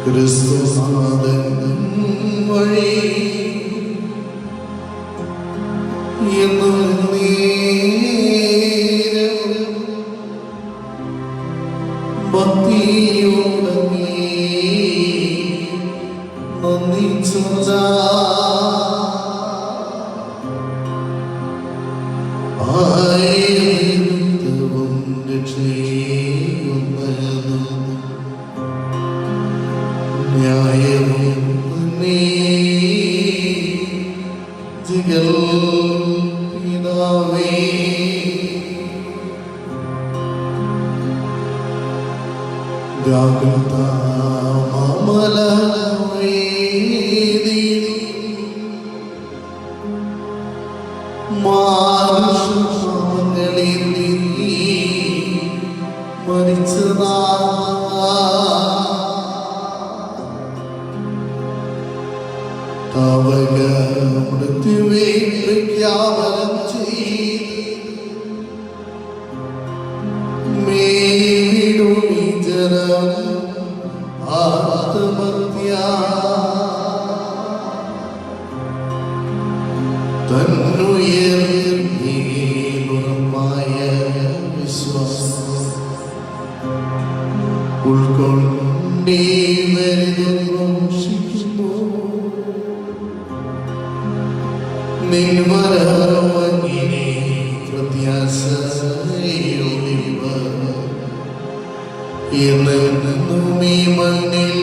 ക്രിസ്തുനാഥൻ വഴി എന്നും ഭക്തിയോടെ നന്ദി എന്നും ഈ മണ്ണിൽ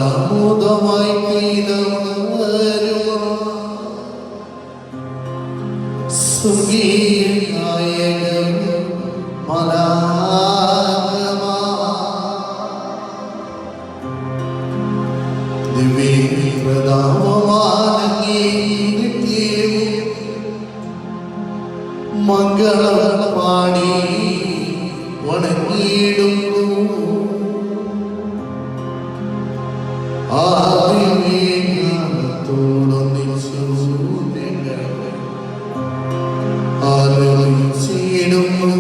അമുദമായി മംഗളം പാടി വണങ്ങിയിടുന്നു ആലോചിച്ചിടുന്നു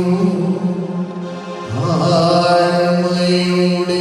ആഴ്മയുടെ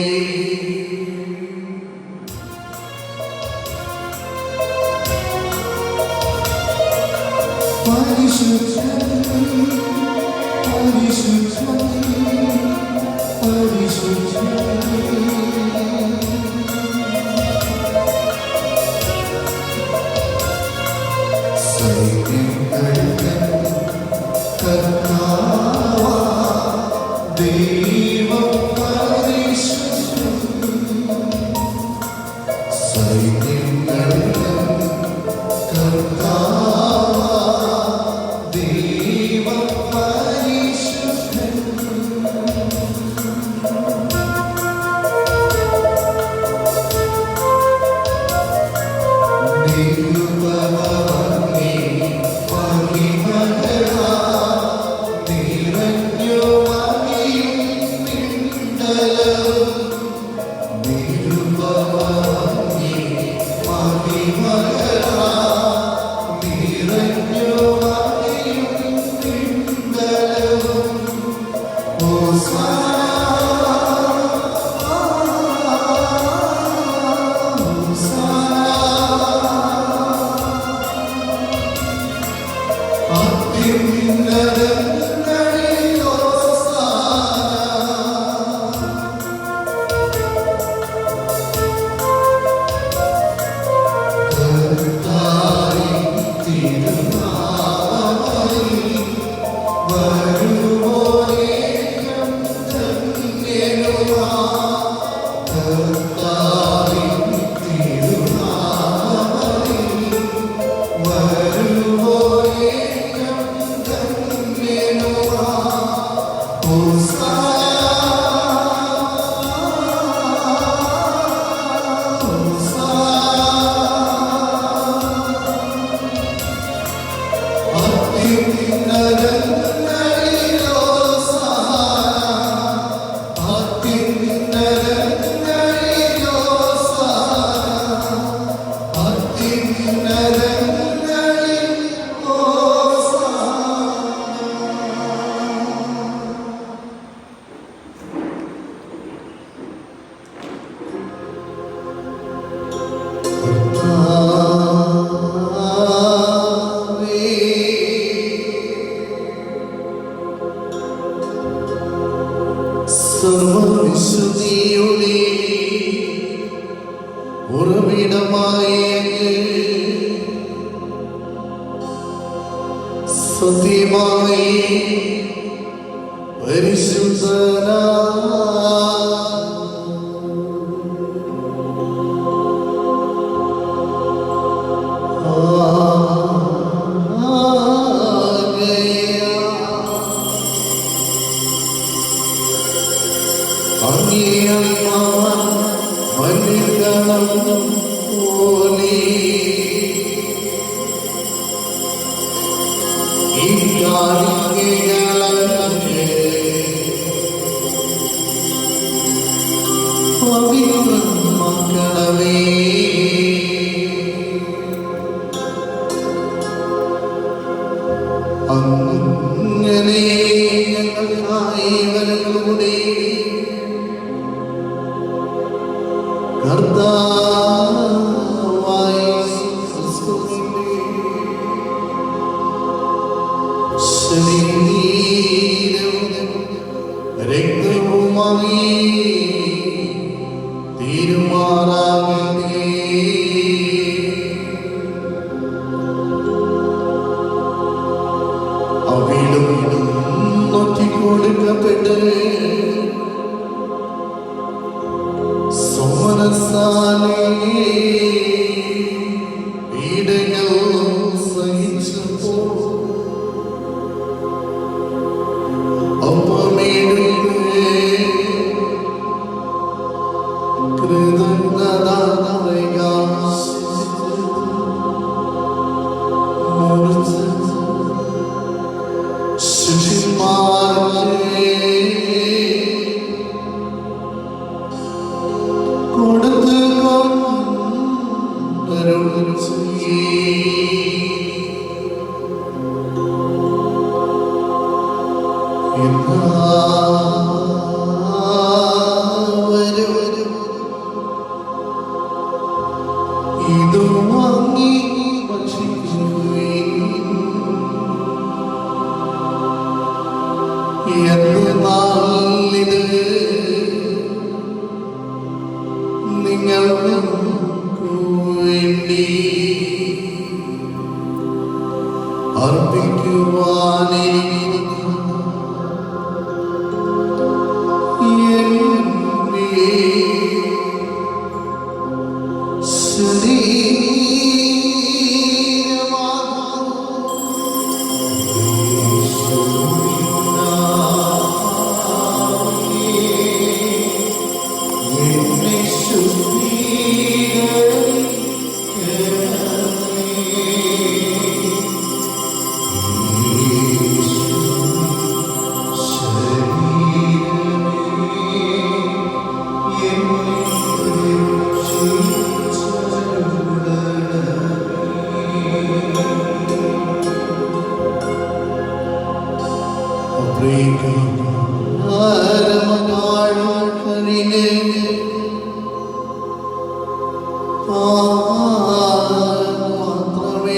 സർവവിശുദ്ധിയുടെ ഉറവിടമായ സത്യമായി പരിശുദ്ധനാ അങ്ങനെ ഞങ്ങൾക്കായി വരങ്ങളുടെ കർത്താവായ ക്രിസ്തുവിന്റെ ശരീരവും രക്തവുമായി തീരുമാനം ചെയ്യുമാറാകട്ടെ. അവിടും നോക്കിക്കൊടുക്കപ്പെട്ട് സോമരസാലെ പീഡകൾ സഹിച്ചപ്പോൾ അപ്പമെടുത്ത് കൃതജ്ഞത മുറിച്ച് ശിഷ്യന്മാർക്ക് കൊടുത്ത് കൊണ്ടരുളി ഇത് വാങ്ങി ഭക്ഷിക്കുവിൻ. എന്നാൽ ഇത് നിങ്ങൾക്ക് വേണ്ടി അർപ്പിക്കുവാനിരിക്കുന്ന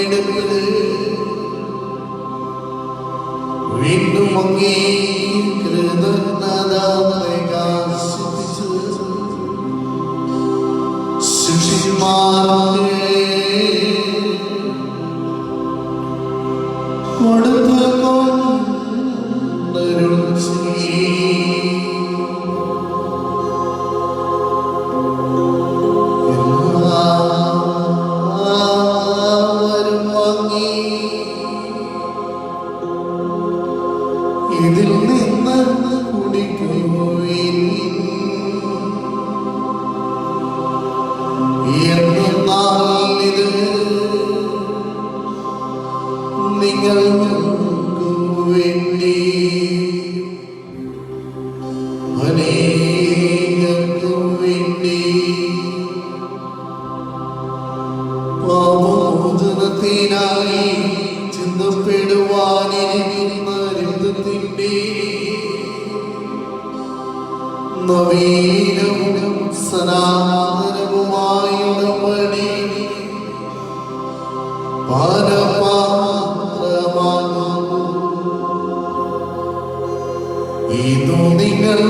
എന്റെ വീണ്ടും അങ്ങേ കൃതജ്ഞത പ്രകാശിപ്പിച്ച് ശിഷ്യന്മാർക്ക് കൊടുത്ത് കൊണ്ടരുളി എല്ലാവരും വാങ്ങി ഇതിൽ നിന്ന് കുടിക്കുവിൻ. എന്നാൽ ഇത് നിങ്ങൾക്ക് വേണ്ടി അനേകർക്കു വേണ്ടി പാപമോചനത്തിനായി ചിന്തപ്പെടുവാനിരിക്കുന്ന രക്തത്തിന്റെ നവീനവും സനാതനവുമായ ഉടമ്പടി പാനപാത്രമാകുന്നു. ഇതു നിങ്ങൾ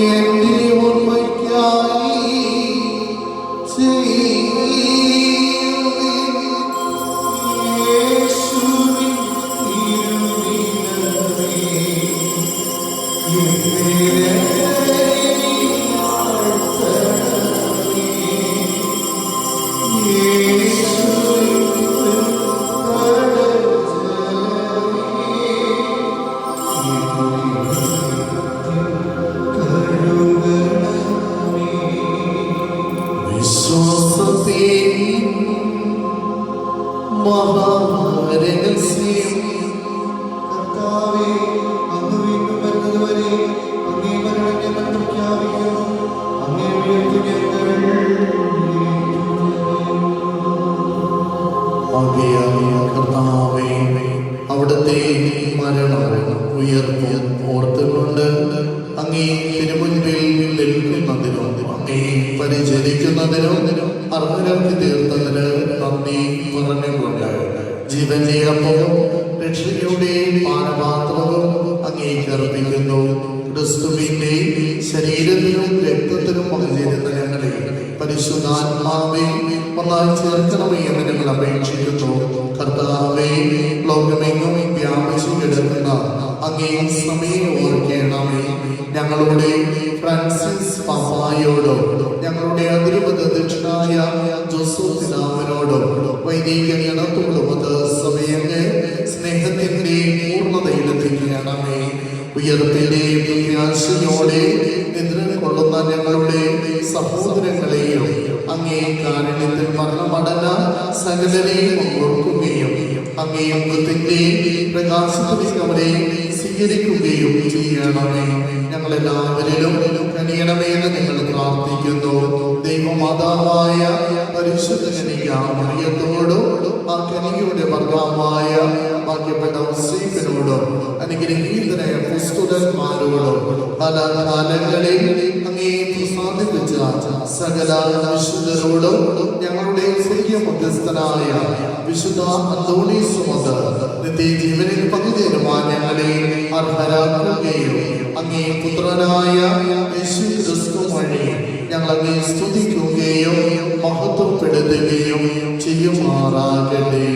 എന്റെ ഓർമ്മയ്ക്കായി ചെയ്യുവിൻ. യേശുവിൻ തിരുനിണമേ എന്നെ വാഴ്ത്തണമേ. യേശുവിൻ മഹാരഹസ്യം കർത്താവേ, അങ്ങ് വീണ്ടും വരുന്നതുവരെ അങ്ങേ മരണം ഞങ്ങൾ പ്രഖ്യാപിക്കുന്നു. അങ്ങേ ഉയർത്തി ഞങ്ങൾ കർത്താവേ, അവിടുത്തെ മരണവും ഉയർപ്പും ഓർത്തുകൊണ്ട് അങ്ങേ തിരുമുൻപിൽ നിൽക്കുന്നതിനും അങ്ങേ പരിചരിക്കുന്നതിനും അർഹരാക്കി തീർത്തതിന് നന്ദി പറഞ്ഞുകൊണ്ട് ജീവന്റെ അപ്പവും രക്ഷയുടെ പാനപാത്രവും അങ്ങേക്ക് അർപ്പിക്കുന്നു. ക്രിസ്തുവിന്റെ ശരീരത്തിലും രക്തത്തിലും പങ്കുചേരുന്ന ഞങ്ങളെ പരിശുദ്ധാത്മാവേ ഒന്നായി ചേർക്കണമേ എന്ന് ഞങ്ങൾ അപേക്ഷിക്കുന്നു. കർത്താവേ, ലോകമെങ്ങും വ്യാപിച്ചു കിടക്കുന്ന അങ്ങേ സമയം ഓർക്കണമേ. ഞങ്ങളുടെ ഫ്രാൻസിസ് പാപ്പായോടോ, ഞങ്ങളുടെ അതിരൂപതനായ ജോസഫ് പിതാവിനോടോ, വൈദിക ഗണത്തോടുമത് സമയങ്ങൾ സ്നേഹത്തിന്റെ പൂർണ്ണതയിലെത്തിക്കണമേ. ഉയർപ്പിന്റെ പ്രത്യാശയോടെ നിദ്ര കൊള്ളുന്ന ഞങ്ങളുടെ സഹോദരങ്ങളെയും അങ്ങേ കാരുണ്യത്തിൽ മരണമടന സകലരെയും ഓർക്കുകയും അങ്ങേ മുഖത്തിന്റെ പ്രകാശത്തിലേക്ക് അവരെ സ്വീകരിക്കുകയും ചെയ്യണമേ. ഞങ്ങളെല്ലാവരിലും കനിയണമേ എന്ന് ഞങ്ങൾ പ്രാർത്ഥിക്കുന്നു. ദൈവമാതാവായ പരിശുദ്ധ കന്യകയോടും ആ കന്യകയുടെ ഭർത്താവായ ഭാഗ്യപ്പെട്ട ഔസേപ്പിനോടും അനുഗ്രഹീതരായ പുസ്തകന്മാരോടും പല കാലങ്ങളിൽ അങ്ങേ പ്രസാദിപ്പിച്ച സകല വിശുദ്ധരോടും ഞങ്ങളുടെ പ്രിയ മധ്യസ്ഥനായ വിശുദ്ധ അന്തോണീസുമത് നിത്യജീവനിൽ പങ്കുചേരുവാൻ ഞങ്ങളെ അർഹരാക്കുകയും അങ്ങേ പുത്രനായ യേശു ക്രിസ്തു വഴി ഞങ്ങൾ അങ്ങേ സ്തുതിക്കുകയും മഹത്വപ്പെടുത്തുകയും ചെയ്യുമാറാകട്ടെ.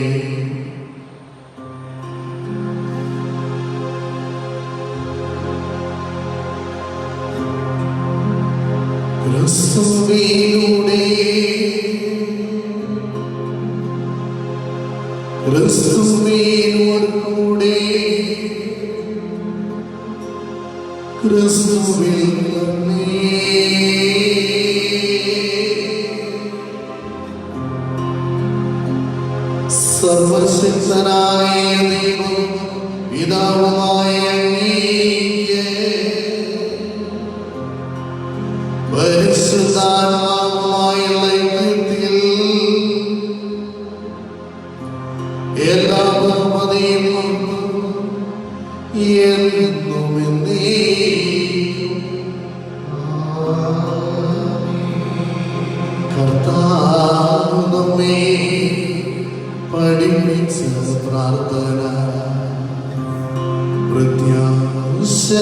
ക്രിസ്തുവിലൂടെ ക്രിസ്തുവിനോടുകൂടെ ക്രിസ്തുവിൽ സർവശക്തനായ ദൈവം പിതാവുമായ അങ്ങേക്ക് പരിശുദ്ധാത്മാവുമായുള്ള ഐക്യത്തിൽ എല്ലാ ബഹുമതിയും എന്നും എന്നേക്കും കർത്താവ് നമ്മെ പഠിപ്പിച്ച പ്രാർത്ഥന പ്രത്യാശയോടെ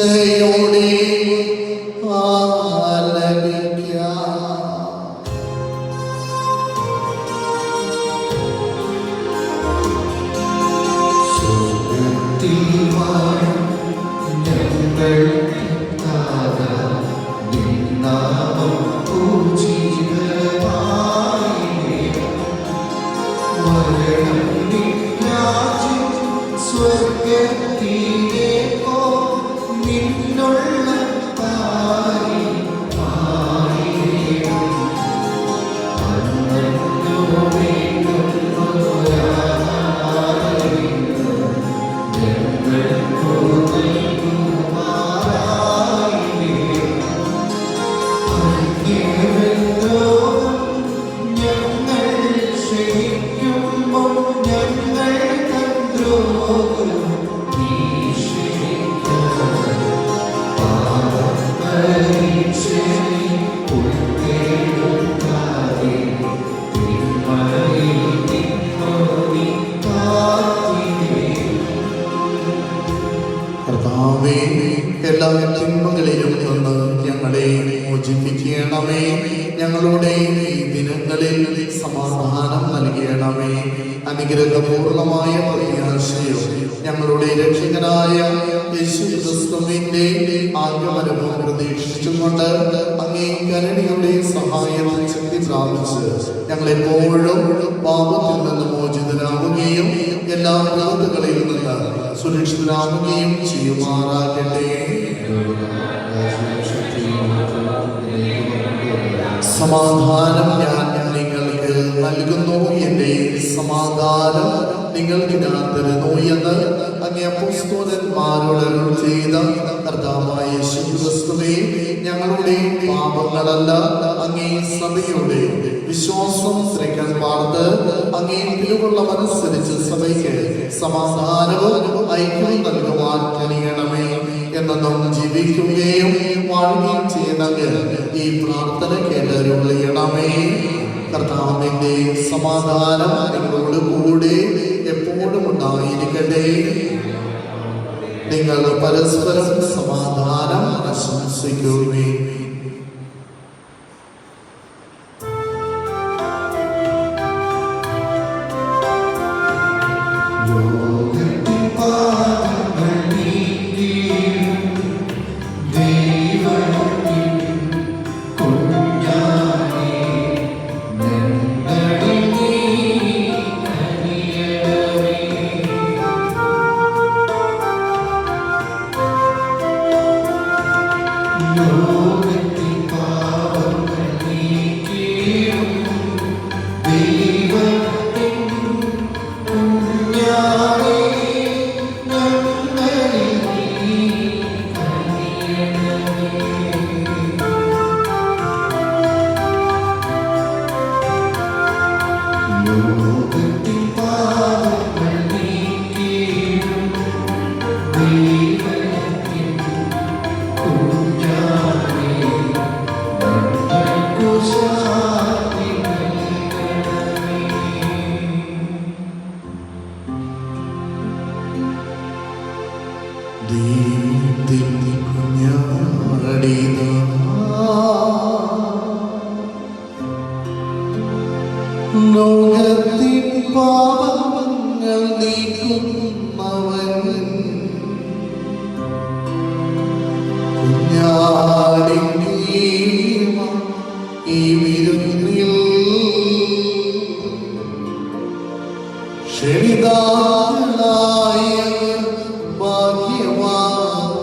എല്ലാ തിന്മകളിലും നിന്ന് ഞങ്ങളെ മോചിപ്പിക്കണമേ. ഞങ്ങളുടെ ഈ ദിനങ്ങളിൽ സമാധാനം നൽകണമേ. അനുഗ്രഹപൂർണമായ പ്രത്യാശയും ഞങ്ങളുടെ രക്ഷകനായ യേശു ക്രിസ്തുവിന്റെ ആഗമനവും പ്രതീക്ഷിച്ചുകൊണ്ട് അങ്ങേ കരുണയുടെ സഹായത്തിൽ ശക്തി പ്രാപിച്ച് ഞങ്ങളെപ്പോഴും പാപത്തിൽ നിന്ന് മോചിതരാകുകയും എല്ലാ വിരോധങ്ങളിൽ നിന്ന് സുരക്ഷിതരാകുകയും ചെയ്യുമാറാകട്ടെ. സമാധാനം ഞാൻ നിങ്ങൾക്ക് നൽകുന്നു, എൻ്റെ സമാധാനം നിങ്ങൾക്ക് ഞാൻ തരുന്നു എന്ന് അങ്ങേ അപ്പോസ്തലന്മാരോട് അരുളി ചെയ്ത കർത്താവായ യേശു ക്രിസ്തുവേ, ഞങ്ങളുടെ പാപങ്ങളല്ല അങ്ങേ സഭയുടെ വിശ്വാസം സ്ത്രീകൾ പാർത്ത് അങ്ങേ തിരുവുള്ളമനുസരിച്ച് സഭയ്ക്ക് സമാധാനവും ഐക്യവും നൽകുവാൻ കനിയണമേ. എന്നും ജീവിക്കുകയും വാഴുകയും ചെയ്യുന്നെങ്കിൽ ഈ പ്രാർത്ഥന കേട്ടരുളയണമേ. കർത്താവിന്റെ സമാധാനം നിങ്ങളോട് കൂടെ എപ്പോഴും ഉണ്ടായിരിക്കട്ടെ. നിങ്ങൾ പരസ്പരം സമാധാനം ആശംസിക്കുമേ. ലോകത്തിൻ പാപങ്ങൾ നീക്കുന്നവൻ കുഞ്ഞാടിൻ ഈ വിരുന്നിൽ ക്ഷണിതാക്കളായ ഭാഗ്യവാന്മാർ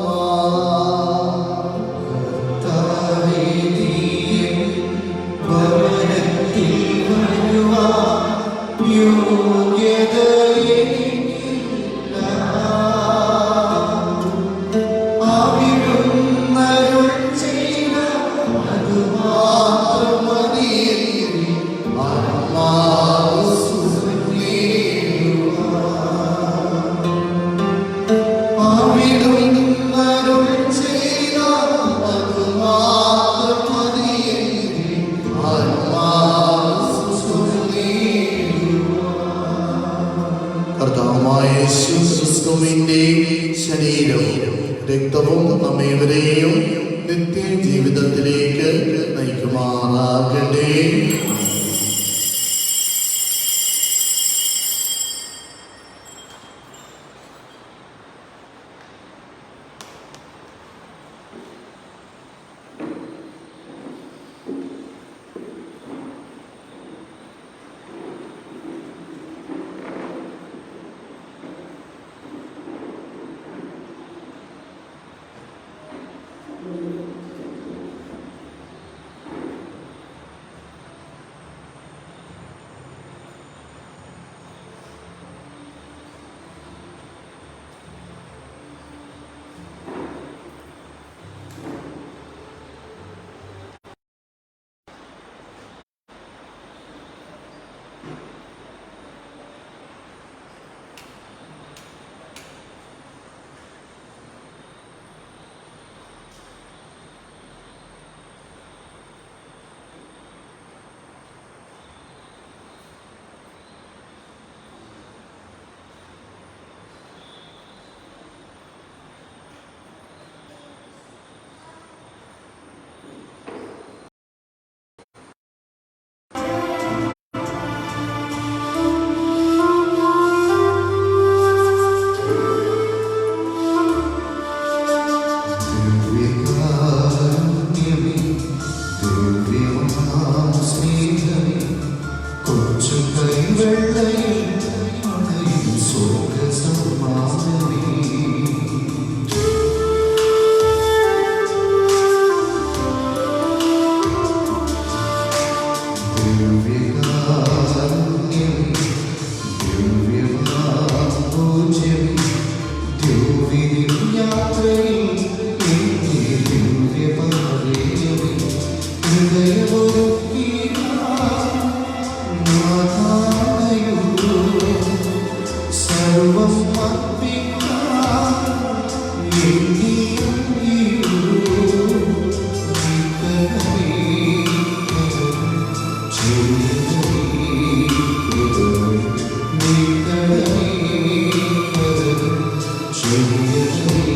ക്രിസ്തുവിന്റെ ശരീരവും രക്തവും നമ്മേവരെയും നിത്യജീവിതത്തിലേക്ക് നയിക്കുമാറാകട്ടെ. Thank you.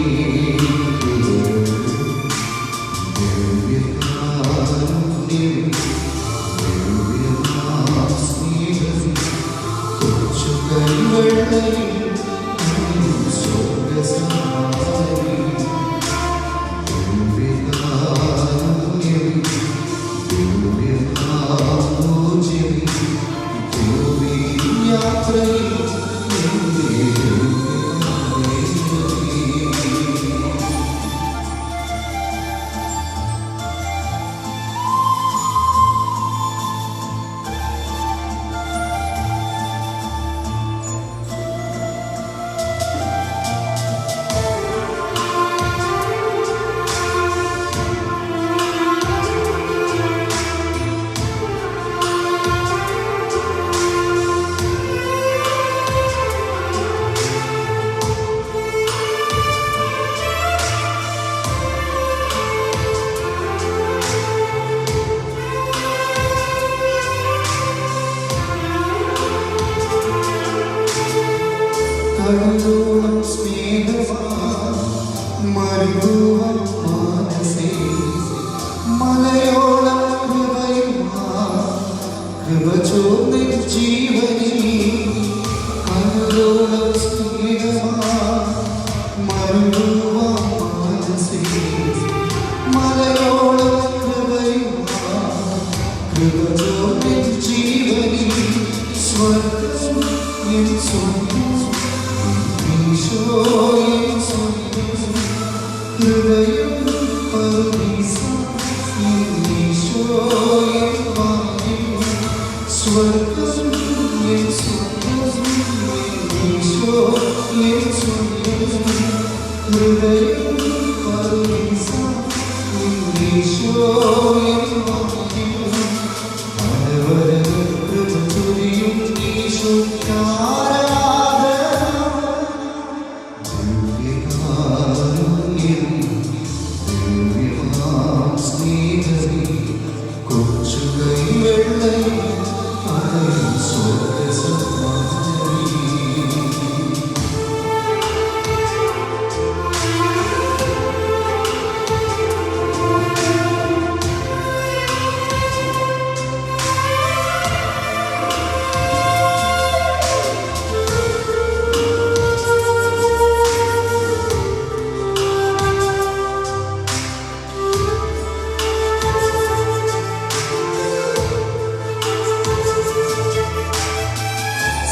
കടലോളം സ്നേഹമായി മരുഭൂവൻ മാനസേ മലയോളം കൃപയുമായി കൃപ ചോർന്നിൻ ജീവനിൽ കടലോളം സ്നേഹമായി മരുഭൂവൻ മാനസേ മലയോളം കൃപയുമായി കൃപ ചോർന്നിൻ ജീവനിൽ സ്വർഗ്ഗം എൻ സ്വന്തം ഈശോയൻ സ്വന്തം ഹൃദയം പറുദീസ എൻ ഈശോയൻ ഭാഗ്യം സ്വർഗ്ഗം എൻ സ്വന്തം ഈശോയൻ സ്വന്തം ഹൃദയം പറുദീസ എൻ ഈശോയൻ ഭാഗ്യം അനവരത കൃപ ചൊരിയും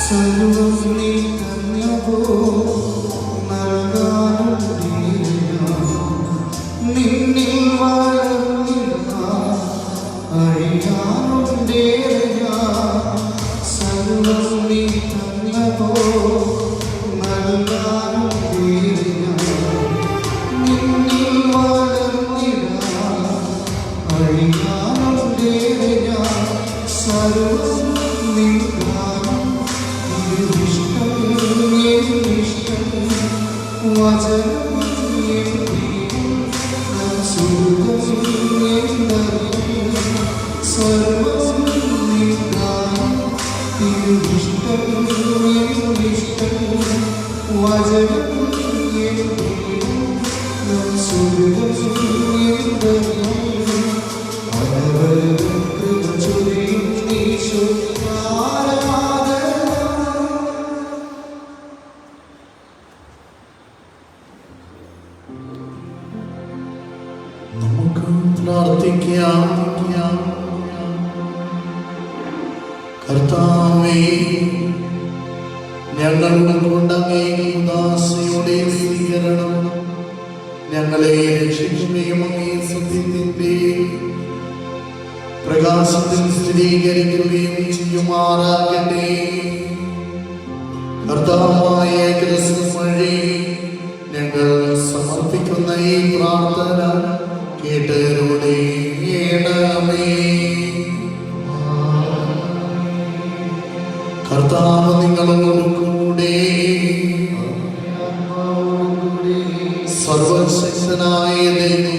സർവ്വം നീ തന്നവോ നൽകാനും നിന്നിൽ വളർന്നില്ല അഴിയാനുണ്ടേറ സർവ്വം നീ തന്നവോ നൽകാനും നിന്നിൽ വളർന്നില്ല അഴിയാനുണ്ടേറ സർവ്വം നീ പ്രാർത്ഥിക്കാം. കർത്താവേ, ഞങ്ങൾ കൊണ്ടങ്ങേ ഉദാസയുടെ സ്വീകരണം ഞങ്ങളെ രക്ഷിക്കുകയും അങ്ങേ സത്യത്തിന്റെ പ്രകാശത്തിൽ സ്ഥിരീകരിക്കുകയും ചെയ്യുമാറാകട്ടെ. കർത്താവായ ക്രിസ്തു വഴി ഞങ്ങൾ സമർപ്പിക്കുന്ന ഈ പ്രാർത്ഥന കേട്ടരുളേണമേ. കർത്താവ് നിങ്ങളോട് കൂടെ. സർവശക്തനായ ദൈവം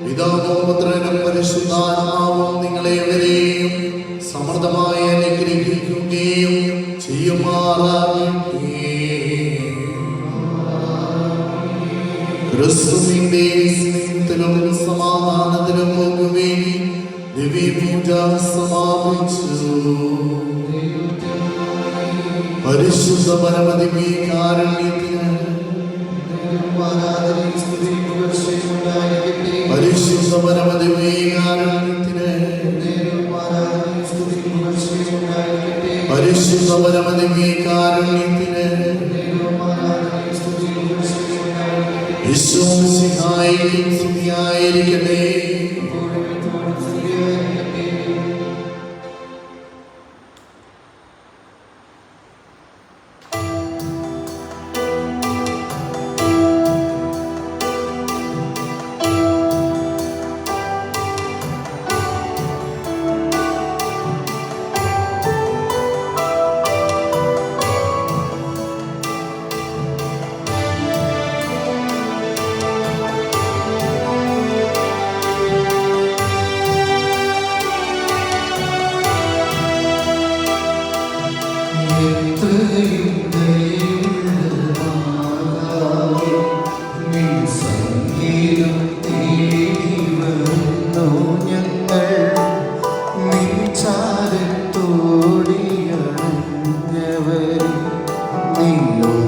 പിതാവും പുത്രനും പരിശുദ്ധാത്മാവും നിങ്ങളെവരെയും സമൃദ്ധമായി അനുഗ്രഹിക്കുകയും ചെയ്യുമാറാകട്ടെ. ക്രിസ്തുവിന്റെ സ്നേഹത്തിലും സമാധാനത്തിലും പോകുവേണ്ടി ദിവ്യപൂജ സമാപിച്ചു. പരിശുദ്ധ പരമദിവ്യകാരുണ്യത്തിന് പരിശുദ്ധ പരമദിവ്യകാരുണ്യത്തിന് പരിശുദ്ധ പരമദിവ്യകാരുണ്യത്തിന് ഈശോമിശിഹായിക്കും സ്തുതിയായിരിക്കട്ടെ. ഞങ്ങൾ നിൻചാരത്തോടിയണഞ്ഞവരെ നിന്നോട്